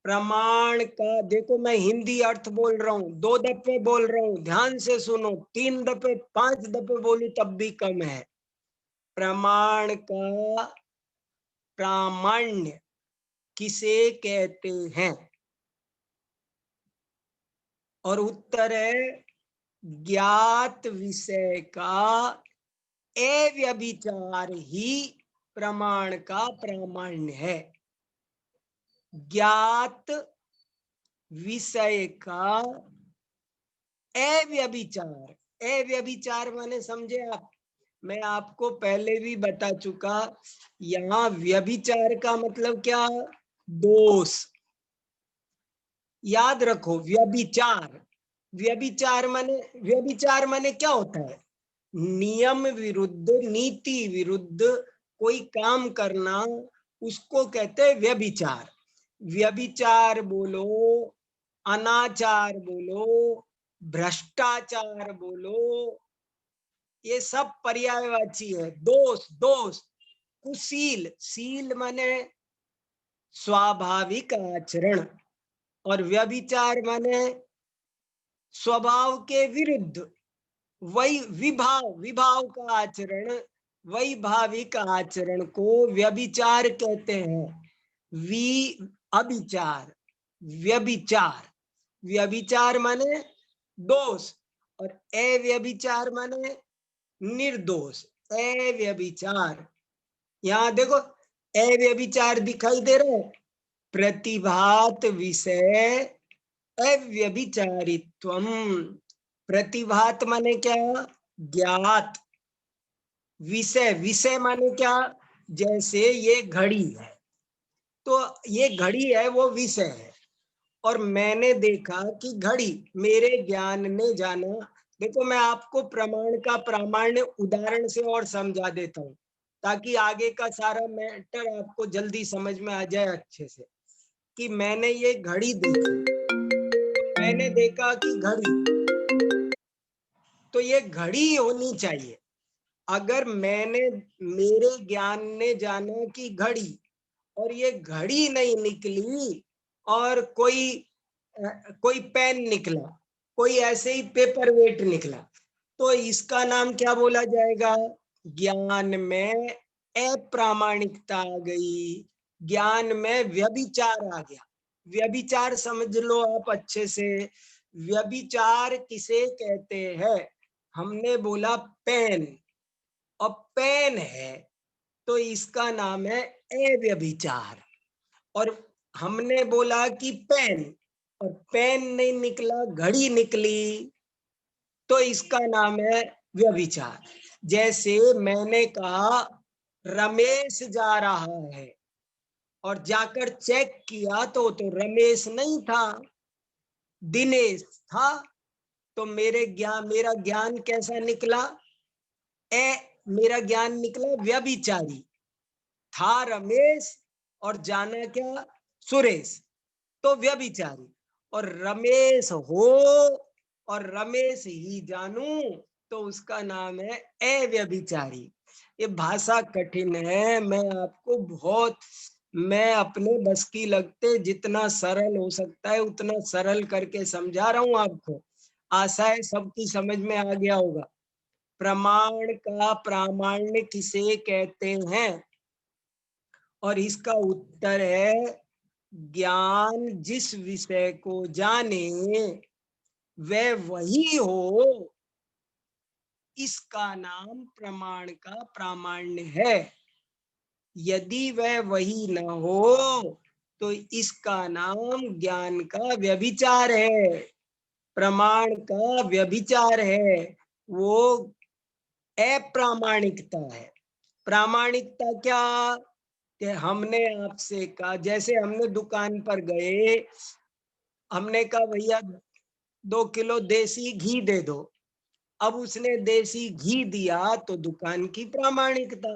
Speaker 1: प्रमाण का देखो, मैं हिंदी अर्थ बोल रहा हूँ, 2 दफे बोल रहा हूँ, ध्यान से सुनो। 3 दफे 5 दफे बोलूं तब भी कम है। प्रमाण का प्रामाण्य किसे कहते हैं? और उत्तर है ज्ञात विषय का अव्यभिचार ही प्रमाण का प्रामाण्य है। ज्ञात विषय का अव्यभिचार, अव्यभिचार माने समझे आप? मैं आपको पहले भी बता चुका, यहाँ व्यभिचार का मतलब क्या? दोष। याद रखो, व्यभिचार, व्यभिचार माने क्या होता है? नियम विरुद्ध, नीति विरुद्ध कोई काम करना, उसको कहते हैं व्यभिचार। व्यभिचार बोलो, अनाचार बोलो, भ्रष्टाचार बोलो, ये सब पर्यायवाची है। दोष, दोष। कुशील, शील माने स्वाभाविक आचरण, और व्यभिचार माने स्वभाव के विरुद्ध, वही विभाव, विभाव का आचरण, वैभाविक आचरण को व्यभिचार कहते हैं। अभिचार, व्यभिचार। व्यभिचार माने दोष और अव्यभिचार माने निर्दोष। अव्यभिचार, यहाँ देखो अव्यभिचार दिखाई दे रहा है। प्रतिभात विषय अव्यभिचारित्वम। प्रतिभात माने क्या? ज्ञात। विषय, विषय माने क्या? जैसे ये घड़ी है, तो ये घड़ी है वो विषय है, और मैंने देखा कि घड़ी, मेरे ज्ञान ने जाना। देखो मैं आपको प्रमाण का प्रामाण्य उदाहरण से और समझा देता हूँ, ताकि आगे का सारा मैटर आपको जल्दी समझ में आ जाए अच्छे से। कि मैंने ये घड़ी देखी, मैंने देखा कि घड़ी, तो ये घड़ी होनी चाहिए। अगर मेरे ज्ञान ने जाना कि घड़ी, और ये घड़ी नहीं निकली, और कोई पेन निकला, कोई ऐसे ही पेपर वेट निकला, तो इसका नाम क्या बोला जाएगा? ज्ञान में अप्रामाणिकता आ गई, ज्ञान में व्यभिचार आ गया। व्यभिचार समझ लो आप अच्छे से। व्यभिचार किसे कहते हैं? हमने बोला पेन, और पेन है तो इसका नाम है अव्यभिचार। और हमने बोला कि पेन, और पेन नहीं निकला, घड़ी निकली, तो इसका नाम है व्यभिचार। जैसे मैंने कहा रमेश जा रहा है, और जाकर चेक किया तो रमेश नहीं था, दिनेश था। तो मेरा ज्ञान कैसा निकला? मेरा ज्ञान निकला व्यभिचारी। था रमेश और जाना क्या? सुरेश, तो व्यभिचारी। और रमेश हो और रमेश ही जानू, तो उसका नाम है अव्यभिचारी। ये भाषा कठिन है, मैं अपने बस की लगते जितना सरल हो सकता है उतना सरल करके समझा रहा हूं आपको। आशा है सबकी समझ में आ गया होगा। प्रमाण का प्रामाण्य किसे कहते हैं? और इसका उत्तर है, ज्ञान जिस विषय को जाने वह वही हो, इसका नाम प्रमाण का प्रामाण्य है। यदि वह वही न हो तो इसका नाम ज्ञान का व्यभिचार है, प्रमाण का व्यभिचार है, वो अप्रामाणिकता है। प्रामाणिकता क्या? कि हमने आपसे कहा, जैसे हमने दुकान पर गए, हमने कहा भैया 2 किलो देसी घी दे दो। अब उसने देसी घी दिया तो दुकान की प्रामाणिकता,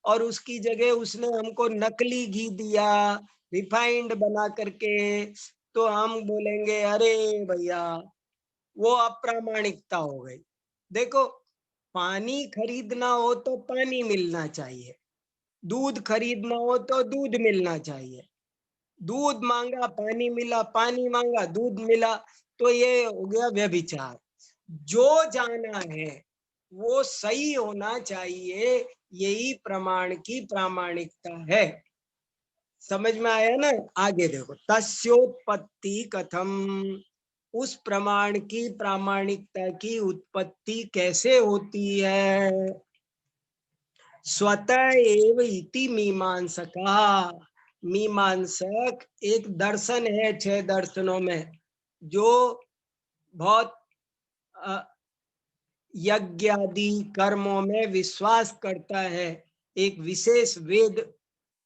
Speaker 1: और उसकी जगह उसने हमको नकली घी दिया, रिफाइंड बना करके, तो हम बोलेंगे अरे भैया वो अप्रामाणिकता हो गई। देखो, पानी खरीदना हो तो पानी मिलना चाहिए, दूध खरीदना हो तो दूध मिलना चाहिए। दूध मांगा पानी मिला, पानी मांगा दूध मिला, तो ये हो गया व्यभिचार। जो जाना है वो सही होना चाहिए, यही प्रमाण की प्रामाणिकता है। समझ में आया ना? आगे देखो, तस्योत्पत्ति कथम, उस प्रमाण की प्रामाणिकता की उत्पत्ति कैसे होती है? स्वतः एव इति मीमांसका, मीमांसक एक दर्शन है 6 दर्शनों में, जो बहुत यज्ञ आदि कर्मों में विश्वास करता है। एक विशेष वेद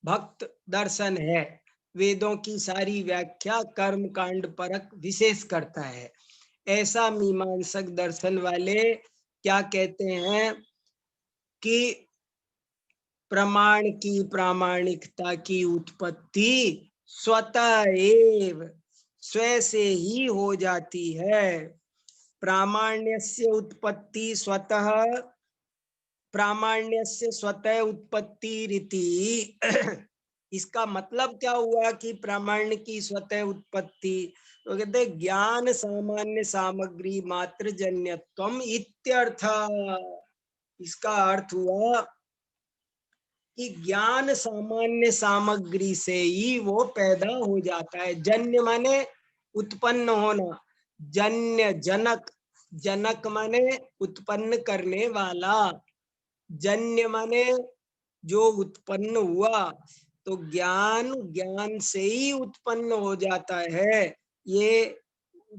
Speaker 1: भक्त दर्शन है, वेदों की सारी व्याख्या कर्म कांड परक विशेष करता है। ऐसा मीमांसक दर्शन वाले क्या कहते हैं कि प्रमाण की प्रामाणिकता की उत्पत्ति स्वतः एव, स्वयं से ही हो जाती है। प्रामाण्यस्य उत्पत्ति स्वतः, प्रामाण्यस्य स्वतः उत्पत्ति रीति। इसका मतलब क्या हुआ कि प्रामाण्य की स्वतः उत्पत्ति? तो कहते ज्ञान सामान्य सामग्री मात्र जन्यत्वम इत्यर्थ। इसका अर्थ हुआ कि ज्ञान सामान्य सामग्री से ही वो पैदा हो जाता है। जन्य माने उत्पन्न होना, जन्य जनक, जनक माने उत्पन्न करने वाला, जन्य माने जो उत्पन्न हुआ। तो ज्ञान, ज्ञान से ही उत्पन्न हो जाता है। ये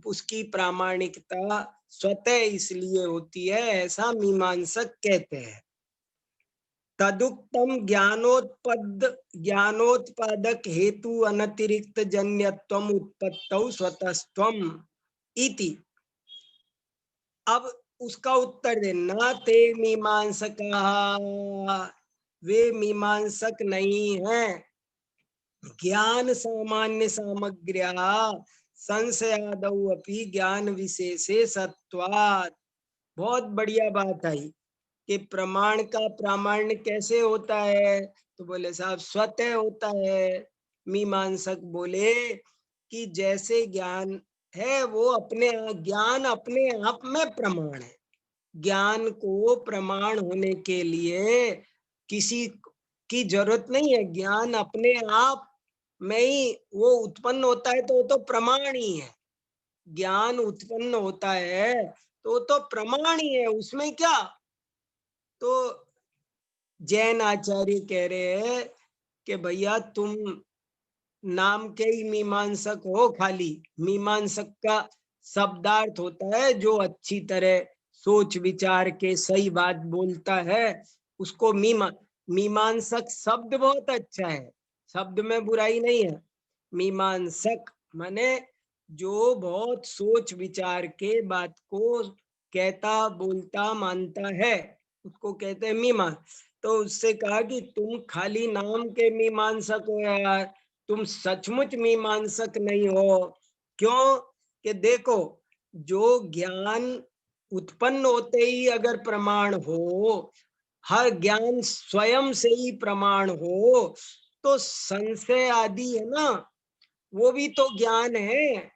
Speaker 1: उसकी प्रामाणिकता स्वतः इसलिए होती है, ऐसा मीमांसक कहते हैं। तदुक्तम ज्ञानोत्पादक हेतु अनतिरिक्त जन्यत्वम उत्पत्तौ स्वतस्त्वम इति। अब उसका उत्तर दे, न ते मीमांसका, वे मीमांसक नहीं है। ज्ञान सामान्य सामग्र्या संशयादौ अपि ज्ञान विशेषे सत्वात्। बहुत बढ़िया बात आई कि प्रमाण का प्रामाण्य कैसे होता है, तो बोले साहब स्वतः होता है। मीमांसक बोले कि जैसे ज्ञान है वो अपने ज्ञान अपने आप में प्रमाण है। ज्ञान को प्रमाण होने के लिए किसी की जरूरत नहीं है। ज्ञान अपने आप में ही वो उत्पन्न होता है, तो वो तो प्रमाण ही है। ज्ञान उत्पन्न होता है तो प्रमाण ही है, उसमें क्या। तो जैन आचार्य कह रहे हैं कि भैया तुम नाम के ही मीमांसक हो, खाली मीमांसक का शब्दार्थ होता है जो अच्छी तरह सोच विचार के सही बात बोलता है, उसको मीमांसक शब्द बहुत अच्छा है, शब्द में बुराई नहीं है। मीमांसक माने जो बहुत सोच विचार के बात को कहता बोलता मानता है, उसको कहते हैं मीमांसक। तो उससे कहा कि तुम खाली नाम के मीमांसक हो यार, तुम सचमुच मीमांसक नहीं हो। क्यों कि देखो, जो ज्ञान उत्पन्न होते ही अगर प्रमाण हो, हर ज्ञान स्वयं से ही प्रमाण हो, तो संशय आदि है ना, वो भी तो ज्ञान है,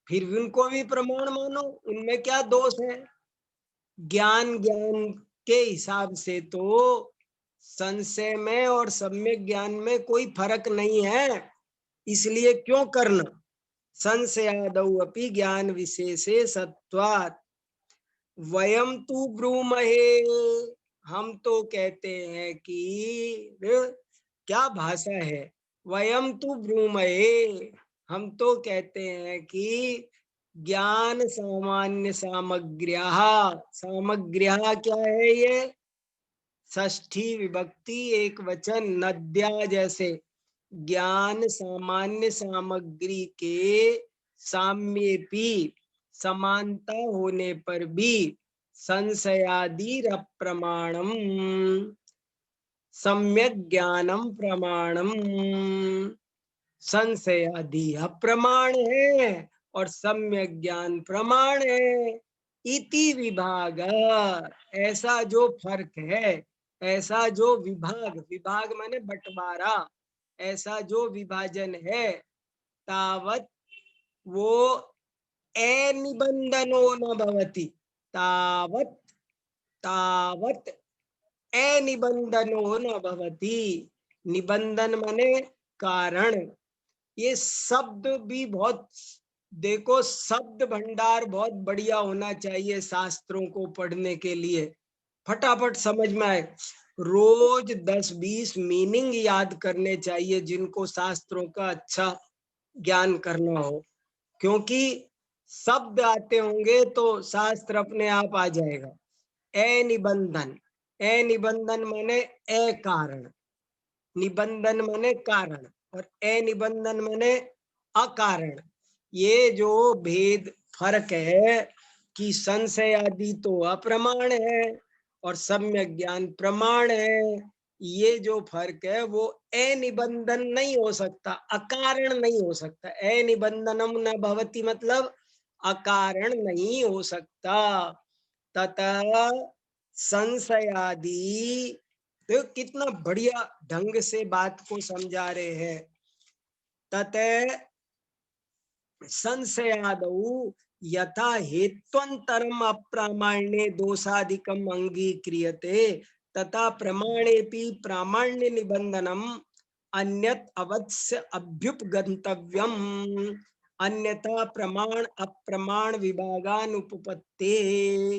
Speaker 1: फिर उनको भी प्रमाण मानो, उनमें क्या दोष है। ज्ञान के हिसाब से तो संशय में और सम्यक ज्ञान में कोई फर्क नहीं है, इसलिए क्यों करना। संशयादौ अपि ज्ञान विशेषे सत्वात् वयम तु ब्रूमहे, हम तो कहते हैं कि क्या भाषा है, वयम तु ब्रूमहे, हम तो कहते हैं कि ज्ञान सामान्य सामग्र्या, सामग्र्या क्या है ये, षष्ठी विभक्ति एक वचन, नद्या जैसे ज्ञान सामान्य सामग्री के साम्येपि, समानता होने पर भी, संशयादि प्रमाणम, सम्यक ज्ञानम प्रमाणम, संशयादि अप्रमाण है और सम्यक ज्ञान प्रमाण है। इति विभाग, ऐसा जो फर्क है, ऐसा जो विभाग, विभाग माने बंटवारा, ऐसा जो विभाजन है, तावत वो अनिबंधनो न भवति, तावत तावत अनिबंधनो न भवति। निबंधन माने कारण। ये शब्द भी बहुत, देखो शब्द भंडार बहुत बढ़िया होना चाहिए शास्त्रों को पढ़ने के लिए, फटाफट समझ में आए। रोज 10-20 मीनिंग याद करने चाहिए जिनको शास्त्रों का अच्छा ज्ञान करना हो, क्योंकि शब्द आते होंगे तो शास्त्र अपने आप आ जाएगा। अनिबंधन, अनिबंधन माने अकारण, निबंधन माने कारण, और अनिबंधन माने अकारण। ये जो भेद फर्क है कि संशय आदि तो अप्रमाण है और सम्यक ज्ञान प्रमाण है, ये जो फर्क है वो अनिबंधन नहीं हो सकता, अकारण नहीं हो सकता। अनिबंधनम न भवति मतलब अकारण नहीं हो सकता। तथा संशयादि, तो कितना बढ़िया ढंग से बात को समझा रहे हैं। ततः संशयादौ यथा हेत्वंतरम अप्रामाण्ये दोषादिकम अंगीक्रियते, तथा प्रमाणेपि प्रामाण्य निबंधनम अन्यत अवश्य अभ्युपगंतव्यम, अन्यथा प्रमाण अप्रमाण विभागानुपपत्ते।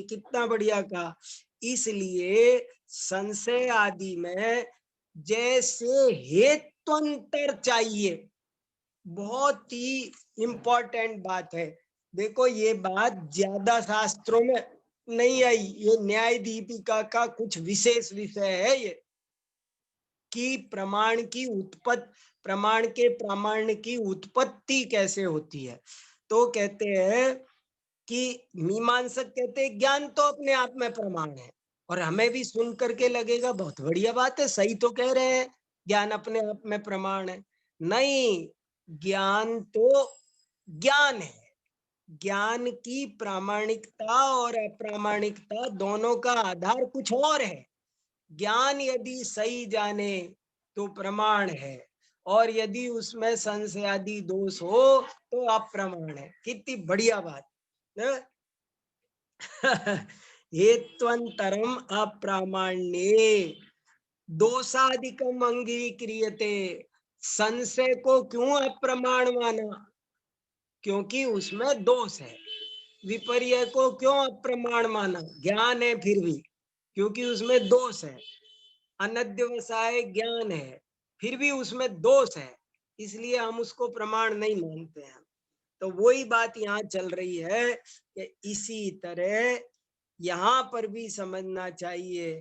Speaker 1: कितना बढ़िया कहा। इसलिए संशय आदि में जैसे हेत्वंतर चाहिए, बहुत ही इंपॉर्टेंट बात है। देखो ये बात ज्यादा शास्त्रों में नहीं आई। ये न्याय दीपिका का कुछ विशेष विषय है ये, कि प्रमाण के प्रामाण्य की उत्पत्ति कैसे होती है। तो कहते हैं कि मीमांसक कहते हैं ज्ञान तो अपने आप में प्रमाण है, और हमें भी सुन करके लगेगा बहुत बढ़िया बात है, सही तो कह रहे हैं, ज्ञान अपने आप में प्रमाण है। नहीं, ज्ञान तो ज्ञान है। ज्ञान की प्रामाणिकता और अप्रामाणिकता दोनों का आधार कुछ और है। ज्ञान यदि सही जाने तो प्रमाण है, और यदि उसमें संशय आदि दोष हो तो अप्रमाण है। कितनी बढ़िया बात है। हेत्वंतरम अप्रामाण्ये दोषादिकम अंगीक्रियते। संशय को क्यों अप्रमाण माना? क्योंकि उसमें दोष है। विपर्य को क्यों अप्रमाण माना? ज्ञान है फिर भी, क्योंकि उसमें दोष है। अनध्यवसाय ज्ञान है, फिर भी उसमें दोष है, इसलिए हम उसको प्रमाण नहीं मानते हैं। तो वही बात यहाँ चल रही है कि इसी तरह यहाँ पर भी समझना चाहिए।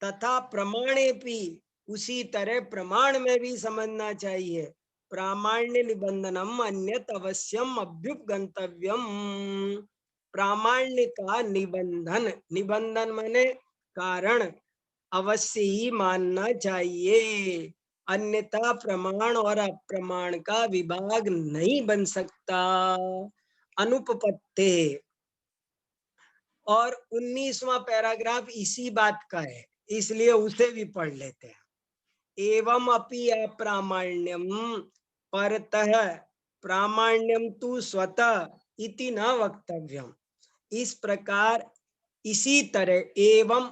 Speaker 1: तथा प्रमाणे भी, उसी तरह प्रमाण में भी समझना चाहिए। प्रामाण्य निबंधनम अन्यत अवश्यम अभ्युपगंतव्यम। प्रामाण्य का निबंधन, निबंधन माने कारण, अवश्य ही मानना चाहिए, अन्यथा प्रमाण और अप्रमाण का विभाग नहीं बन सकता। अनुपपत्ते। और 19वां पैराग्राफ इसी बात का है, इसलिए उसे भी पढ़ लेते हैं। एवं अपि अप्रामाण्यम परतः प्रामाण्यम तु स्वतः इति न वक्तव्यम। इस प्रकार इसी तरह एवं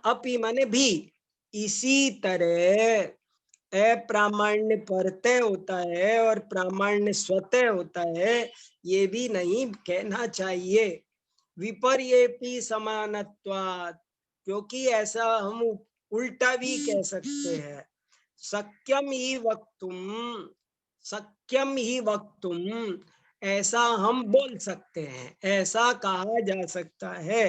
Speaker 1: अपि माने भी, इसी तरह अप्रामाण्य परतः होता है और प्रामाण्य स्वतः होता है, ये भी नहीं कहना चाहिए। विपर्येपि समानत्वात्, क्योंकि ऐसा हम उल्टा भी कह सकते हैं। शक्यम ही वक्तुम, ऐसा हम बोल सकते हैं, ऐसा कहा जा सकता है।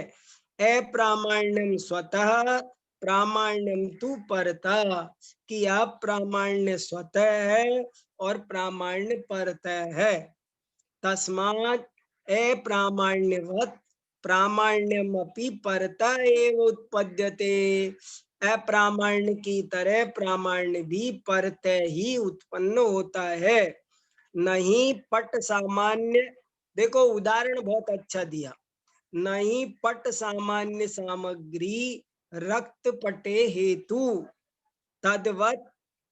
Speaker 1: अप्रामाण्यम स्वतः प्रामाण्यम तु परतः, कि अप्रामाण्य स्वतः है और प्रामाण्य परतः है। तस्मात् अप्रामाण्यवत् प्रामाण्यमपि परतः एव उत्पद्यते। अप्रामाण्य की तरह प्रामाण्य भी परतः ही उत्पन्न होता है। नहीं पट सामान्य, देखो उदाहरण बहुत अच्छा दिया। नहीं पट सामान्य सामग्री रक्त पटे हेतु, तद्वत्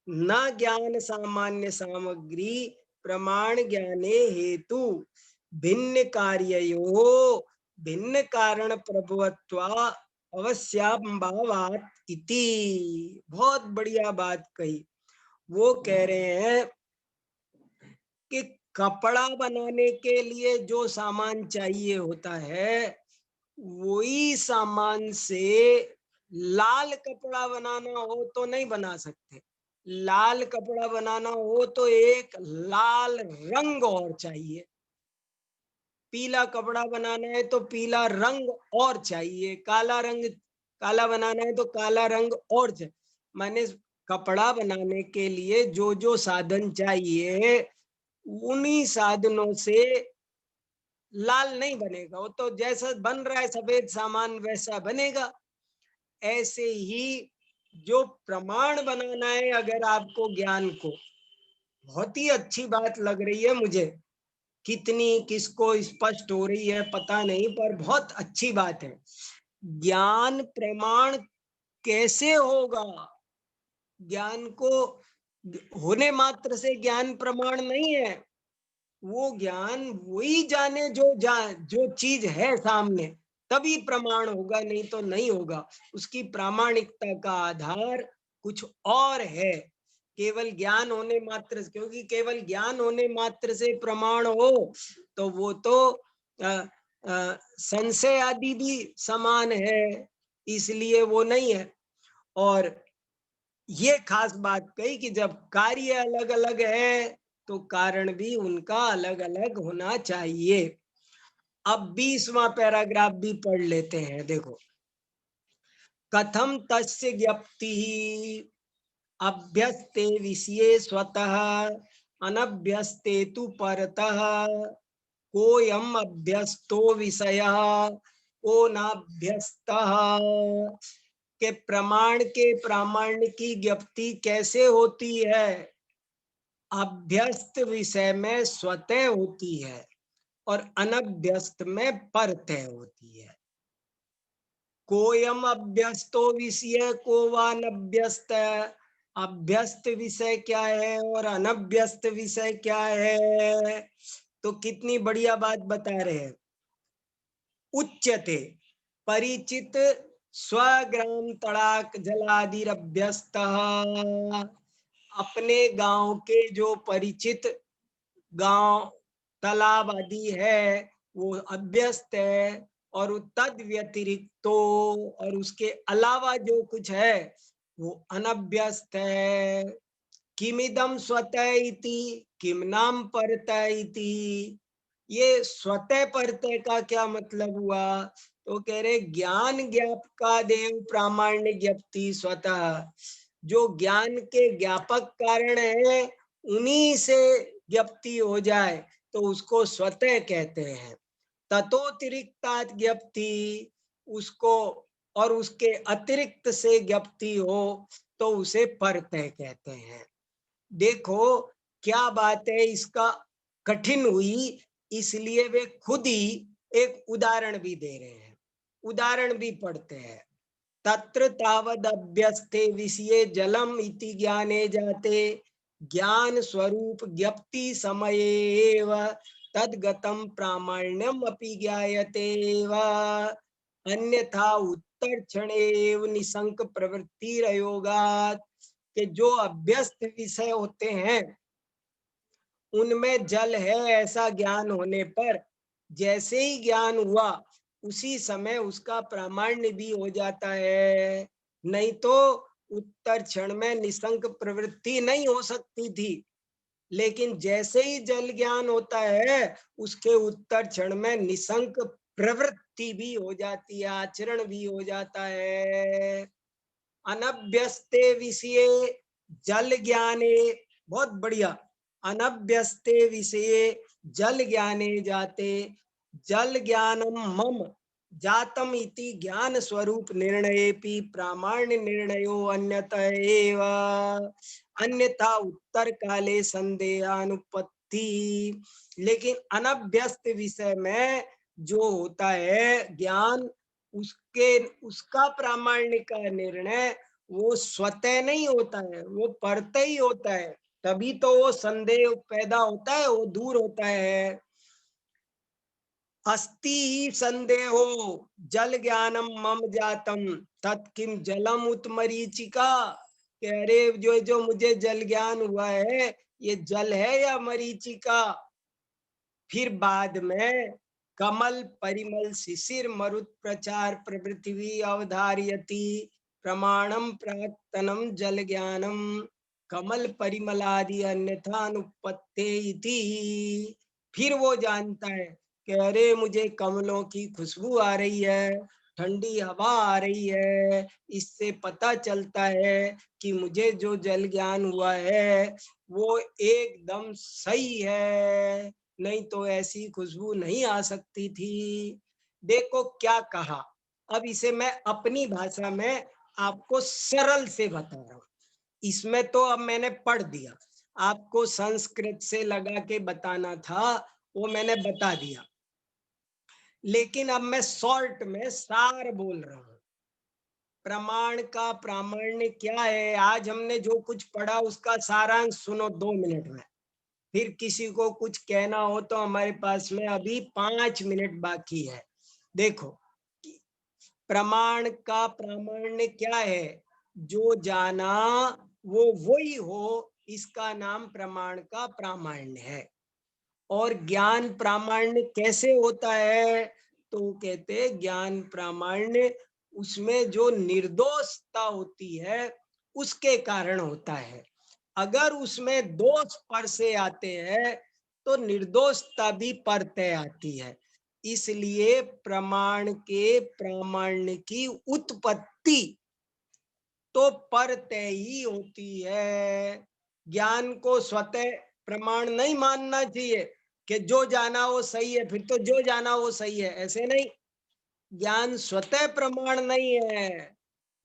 Speaker 1: न ज्ञान सामान्य सामग्री प्रमाण ज्ञाने हेतु। भिन्न कार्ययो भिन्न कारण प्रभुत्वा अवश्याभावात् इति। बहुत बढ़िया बात कही। वो कह रहे हैं कि कपड़ा बनाने के लिए जो सामान चाहिए होता है, वही सामान से लाल कपड़ा बनाना हो तो नहीं बना सकते। लाल कपड़ा बनाना हो तो एक लाल रंग और चाहिए। पीला कपड़ा बनाना है तो पीला रंग और चाहिए। काला बनाना है तो काला रंग और चाहिए। माने कपड़ा बनाने के लिए जो जो साधन चाहिए, उन्हीं साधनों से लाल नहीं बनेगा। वो तो जैसा बन रहा है सफेद सामान वैसा बनेगा। ऐसे ही जो प्रमाण बनाना है, अगर आपको ज्ञान को, बहुत ही अच्छी बात लग रही है मुझे, कितनी किसको स्पष्ट हो रही है पता नहीं, पर बहुत अच्छी बात है। ज्ञान प्रमाण कैसे होगा? ज्ञान को होने मात्र से ज्ञान प्रमाण नहीं है। वो ज्ञान वही जाने जो चीज है सामने, तभी प्रमाण होगा, नहीं तो नहीं होगा। उसकी प्रामाणिकता का आधार कुछ और है। केवल ज्ञान होने मात्र, क्योंकि केवल ज्ञान होने मात्र से प्रमाण हो तो वो तो संशय आदि भी समान है, इसलिए वो नहीं है। और ये खास बात कही कि जब कार्य अलग अलग है तो कारण भी उनका अलग अलग होना चाहिए। अब 20वां पैराग्राफ भी पढ़ लेते हैं। देखो, कथम तस्य ज्ञप्तिः अभ्यस्ते विषये स्वतः अनभ्यस्ते तु परतः कोयम अभ्यस्तो विषयः को नाभ्यस्तः। के प्रमाण के प्रामाण्य की ज्ञप्ति कैसे होती है? अभ्यस्त विषय में स्वतः होती है और अनभ्यस्त में परतः होती है। कोयम अभ्यस्तो विषय को वा नभ्यस्त। अभ्यस्त विषय क्या है और अनभ्यस्त विषय क्या है? तो कितनी बढ़िया बात बता रहे हैं। उच्यते परिचित स्वग्राम तड़ाक जलादिरभ्यस्त। अपने गांव के जो परिचित गांव तालाब आदि है वो अभ्यस्त है, और तद व्यतिरिक्त तो और उसके अलावा जो कुछ है वो अनभ्यस्त है। किमिदम स्वतः इति किम नाम परतः इति। ये स्वतः परतः का क्या मतलब हुआ? तो कह रहे ज्ञान ज्ञापका देव प्रामाण्य ज्ञप्ति स्वतः। जो ज्ञान के ज्ञापक कारण है उन्हीं से ज्ञप्ति हो जाए तो उसको स्वतः कहते हैं। ततोतिरिक्तात् ज्ञप्ति, उसको और उसके अतिरिक्त से ज्ञप्ति हो तो उसे परतः कहते हैं। देखो क्या बात है, इसका कठिन हुई इसलिए वे खुद ही एक उदाहरण भी दे रहे हैं। उदाहरण भी पढ़ते हैं। तत्र तावद अभ्यस्ते विषये जलम इति ज्ञाने जाते ज्ञान स्वरूप ज्ञप्ति समये एव तद्गतं प्रामाण्यम अपि ज्ञायते वा अन्यथा उत्तर क्षणे एव निसंक प्रवृत्तिरयोगात्। कि जो अभ्यस्त विषय होते हैं उनमें जल है ऐसा ज्ञान होने पर जैसे ही ज्ञान हुआ उसी समय उसका प्रामाण्य भी हो जाता है। नहीं तो उत्तर क्षण में निसंक प्रवृत्ति नहीं हो सकती थी, लेकिन जैसे ही जल ज्ञान होता है उसके उत्तर क्षण में निसंक प्रवृत्ति भी हो जाती है, आचरण भी हो जाता है। अनभ्यस्ते विषये जल ज्ञाने, बहुत बढ़िया, अनभ्यस्ते विषये जल ज्ञाने जाते जल ज्ञानम मम जातम इति ज्ञान स्वरूप निर्णयेपि प्रामाण्य निर्णयो अन्यतः एव अन्यथा उत्तर काले संदेहानुपत्ति। लेकिन अनभ्यस्त विषय में जो होता है ज्ञान, उसका प्रामाण्य का निर्णय वो स्वतः नहीं होता है, वो परतः ही होता है। तभी तो वो संदेह पैदा होता है, वो दूर होता है। अस्ति संदेहो जल ज्ञानम मम जातम तत्किम जलम उत मरीचिका। अरे जो मुझे जल ज्ञान हुआ है ये जल है या मरीचिका? फिर बाद में कमल परिमल शिशिर मरुत प्रचार प्रपृथ्वी अवधार्यति प्रमाणम प्राक्तनम जल ज्ञानम कमल परिमलादि अन्यथा अनुपत्ते इति। फिर वो जानता है कि अरे मुझे कमलों की खुशबू आ रही है, ठंडी हवा आ रही है, इससे पता चलता है कि मुझे जो जल ज्ञान हुआ है वो एकदम सही है, नहीं तो ऐसी खुशबू नहीं आ सकती थी। देखो क्या कहा। अब इसे मैं अपनी भाषा में आपको सरल से बता रहा हूं। इसमें तो अब मैंने पढ़ दिया, आपको संस्कृत से लगा के बताना था वो मैंने बता दिया, लेकिन अब मैं शॉर्ट में सार बोल रहा हूं। प्रमाण का प्रामाण्य क्या है, आज हमने जो कुछ पढ़ा उसका सारांश सुनो 2 मिनट में। फिर किसी को कुछ कहना हो तो हमारे पास में अभी 5 मिनट बाकी है। देखो, प्रमाण का प्रामाण्य क्या है? जो जाना वो वही हो, इसका नाम प्रमाण का प्रामाण्य है। और ज्ञान प्रामाण्य कैसे होता है? तो कहते हैं ज्ञान प्रामाण्य उसमें जो निर्दोषता होती है उसके कारण होता है। अगर उसमें दोष पर से आते हैं तो निर्दोषता भी परतः आती है। इसलिए प्रमाण के प्रामाण्य की उत्पत्ति तो परतः ही होती है। ज्ञान को स्वतः प्रमाण नहीं मानना चाहिए कि जो जाना वो सही है, फिर तो जो जाना वो सही है, ऐसे नहीं। ज्ञान स्वतः प्रमाण नहीं है,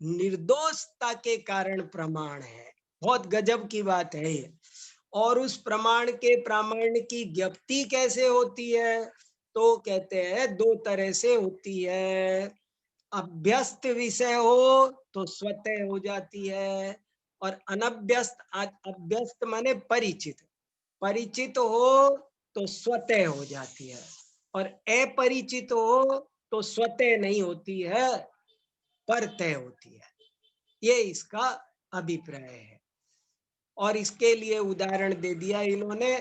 Speaker 1: निर्दोषता के कारण प्रमाण है। बहुत गजब की बात है ये। और उस प्रमाण के प्रामाण्य की ज्ञप्ति कैसे होती है? तो कहते हैं दो तरह से होती है। अभ्यस्त विषय हो तो स्वतः हो जाती है, और अनभ्यस्त, अभ्यस्त माने परिचित, परिचित हो तो स्वतः हो जाती है, और अपरिचित हो तो स्वतः नहीं होती है, परतः होती है। ये इसका अभिप्राय है। और इसके लिए उदाहरण दे दिया इन्होंने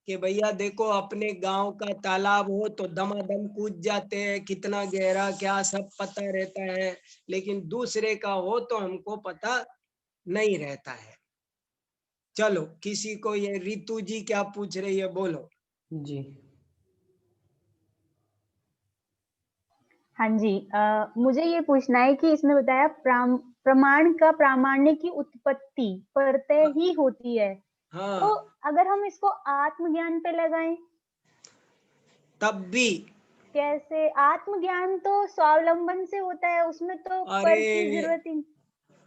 Speaker 1: कि भैया देखो, अपने गांव का तालाब हो तो दमादम कूद जाते हैं, कितना गहरा क्या सब पता रहता है, लेकिन दूसरे का हो तो हमको पता नहीं रहता है। चलो, किसी को ये रितु जी क्या पूछ रही है, बोलो।
Speaker 2: जी
Speaker 4: हाँ जी, मुझे ये पूछना है कि इसमें बताया प्रमाण का प्रामाण्य की उत्पत्ति परतः ही होती है।
Speaker 1: हाँ,
Speaker 4: तो अगर हम इसको आत्मज्ञान पे लगाएं,
Speaker 1: तब भी
Speaker 4: कैसे? आत्मज्ञान तो स्वावलंबन से होता है, उसमें तो पर की जरूरत ही।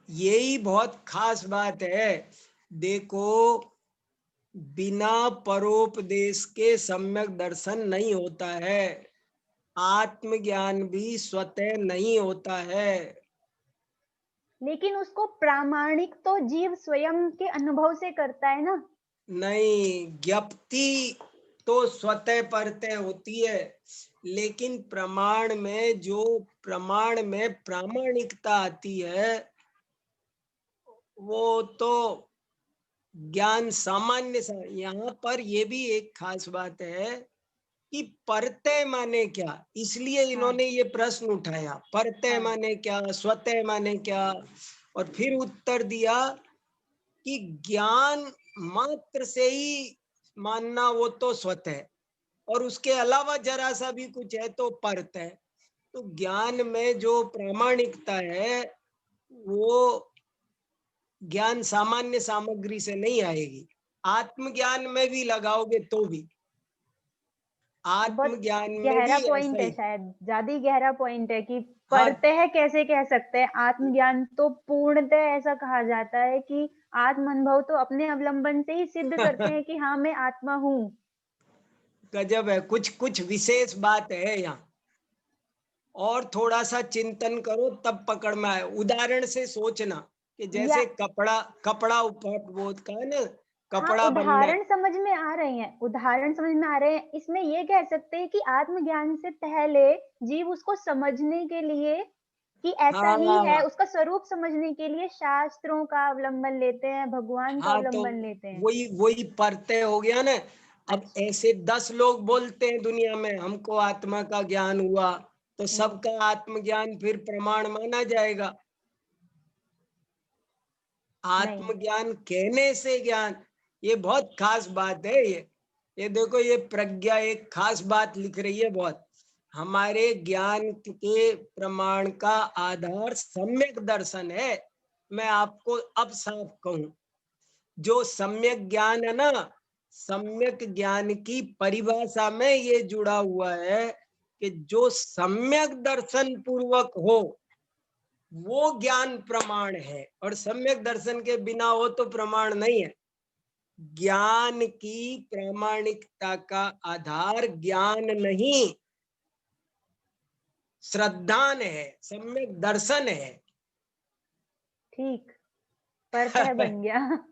Speaker 1: यही बहुत खास बात है। देखो, बिना परोपदेश के सम्यक दर्शन नहीं होता है, आत्मज्ञान भी स्वतः नहीं होता है।
Speaker 4: लेकिन उसको प्रामाणिक तो जीव स्वयं के अनुभव से करता है ना।
Speaker 1: नहीं, ज्ञप्ति तो स्वतः परतः होती है, लेकिन प्रमाण में जो प्रमाण में प्रामाणिकता आती है वो तो ज्ञान सामान्य सा। यहाँ पर ये भी एक खास बात है कि परतः माने क्या, इसलिए इन्होंने ये प्रश्न उठाया, परतः माने क्या, स्वतः माने क्या। और फिर उत्तर दिया कि ज्ञान मात्र से ही मानना वो तो स्वतः, और उसके अलावा जरा सा भी कुछ है तो परतः। तो ज्ञान में जो प्रामाणिकता है वो ज्ञान सामान्य सामग्री से नहीं आएगी, आत्मज्ञान में भी लगाओगे तो भी, आत्मज्ञान में
Speaker 4: गहरा
Speaker 1: भी
Speaker 4: पॉइंट
Speaker 1: ऐसा
Speaker 4: है,
Speaker 1: ही।
Speaker 4: शायद ज्यादा ही गहरा पॉइंट है कि
Speaker 1: हाँ,
Speaker 4: परतः कैसे कह सकते हैं। आत्मज्ञान तो पूर्णतः ऐसा कहा जाता है कि आत्म अनुभव तो अपने अवलंबन से ही सिद्ध करते हैं कि हाँ मैं आत्मा हूँ।
Speaker 1: गजब है, कुछ कुछ विशेष बात है यहाँ, और थोड़ा सा चिंतन करो तब पकड़ में आए। उदाहरण से सोचना कि जैसे कपड़ा उपबोध का है ना,
Speaker 4: हाँ,
Speaker 1: कपड़ा बनना है।
Speaker 4: उदाहरण समझ में आ रहे हैं, उदाहरण समझ में आ रहे हैं। इसमें ये कह सकते हैं कि आत्मज्ञान से पहले जीव उसको समझने के लिए कि ऐसा ही है,
Speaker 1: हाँ
Speaker 4: उसका स्वरूप समझने के लिए शास्त्रों का अवलंबन लेते हैं, भगवान का
Speaker 1: हाँ, तो
Speaker 4: अवलंबन लेते हैं।
Speaker 1: वही वही परतः हो गया ना। अब ऐसे 10 लोग बोलते हैं दुनिया में हमको आत्मा का ज्ञान हुआ, तो सबका आत्मज्ञान फिर प्रमाण माना जाएगा?
Speaker 4: नहीं,
Speaker 1: आत्मज्ञान कहने से ज्ञान, ये बहुत खास बात है। ये देखो, ये प्रज्ञा एक खास बात लिख रही है बहुत। हमारे ज्ञान के प्रमाण का आधार सम्यक दर्शन है। मैं आपको अब साफ कहूं, जो सम्यक ज्ञान है ना, सम्यक ज्ञान की परिभाषा में ये जुड़ा हुआ है कि जो सम्यक दर्शन पूर्वक हो वो ज्ञान प्रमाण है, और सम्यक दर्शन के बिना हो तो प्रमाण नहीं है। ज्ञान की प्रामाणिकता का आधार ज्ञान नहीं, श्रद्धान है, सम्यक दर्शन है।
Speaker 4: ठीक, परतः बन गया।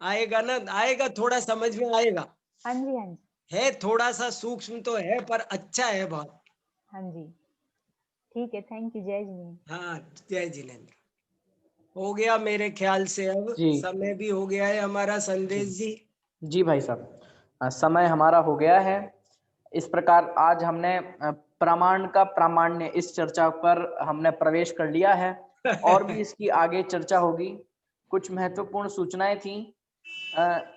Speaker 1: आएगा ना, आएगा, थोड़ा समझ में आएगा।
Speaker 4: हाँ जी, हाँ जी,
Speaker 1: है थोड़ा सा सूक्ष्म तो है, पर अच्छा है बहुत।
Speaker 4: हाँ जी। ठीक है, थैंक यू, जय जिनेन्द्र।
Speaker 1: हाँ, जय जिनेन्द्र। हो गया मेरे ख्याल से, अब
Speaker 2: जी
Speaker 1: समय भी हो गया है हमारा। संदेश जी।
Speaker 2: जी भाई साहब, समय हमारा हो गया है। इस प्रकार आज हमने प्रमाण का प्रामाण्य इस चर्चा पर हमने प्रवेश कर लिया है, और भी इसकी आगे चर्चा होगी। कुछ महत्वपूर्ण सूचनाएं थी।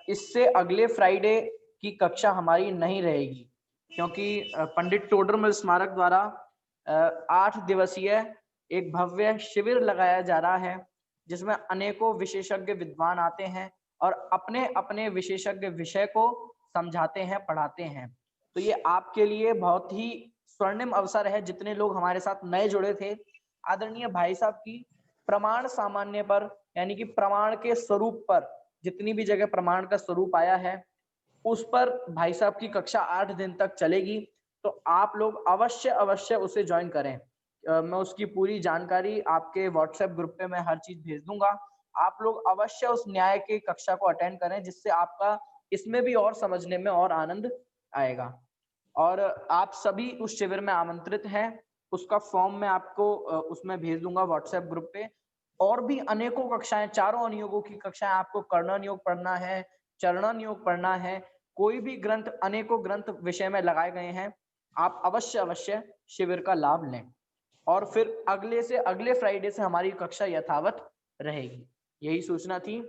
Speaker 2: इससे अगले फ्राइडे की कक्षा हमारी नहीं रहेगी, क्योंकि पंडित टोडरमल स्मारक द्वारा 8 दिवसीय एक भव्य शिविर लगाया जा रहा है, जिसमें अनेकों विशेषज्ञ विद्वान आते हैं और अपने अपने विशेषज्ञ विषय को समझाते हैं, पढ़ाते हैं। तो ये आपके लिए बहुत ही स्वर्णिम अवसर है। जितने लोग हमारे साथ नए जुड़े थे, आदरणीय भाई साहब की प्रमाण सामान्य पर, यानी कि प्रमाण के स्वरूप पर, जितनी भी जगह प्रमाण का स्वरूप आया है उस पर भाई साहब की कक्षा 8 दिन तक चलेगी। तो आप लोग अवश्य उसे ज्वाइन करें। मैं उसकी पूरी जानकारी आपके व्हाट्सएप ग्रुप पे मैं हर चीज भेज दूंगा। आप लोग अवश्य उस न्याय की कक्षा को अटेंड करें, जिससे आपका इसमें भी और समझने में और आनंद आएगा। और आप सभी उस शिविर में आमंत्रित हैं। उसका फॉर्म मैं आपको उसमें भेज दूंगा व्हाट्सएप ग्रुप पे। और भी अनेकों कक्षाएं, चारों अनुयोगों की कक्षाएं, आपको कर्णन योग पढ़ना है, चरणन योग पढ़ना है, कोई भी ग्रंथ, अनेकों ग्रंथ विषय में लगाए गए हैं। आप अवश्य शिविर का लाभ लें। और फिर अगले फ्राइडे से हमारी कक्षा यथावत रहेगी। यही सूचना थी।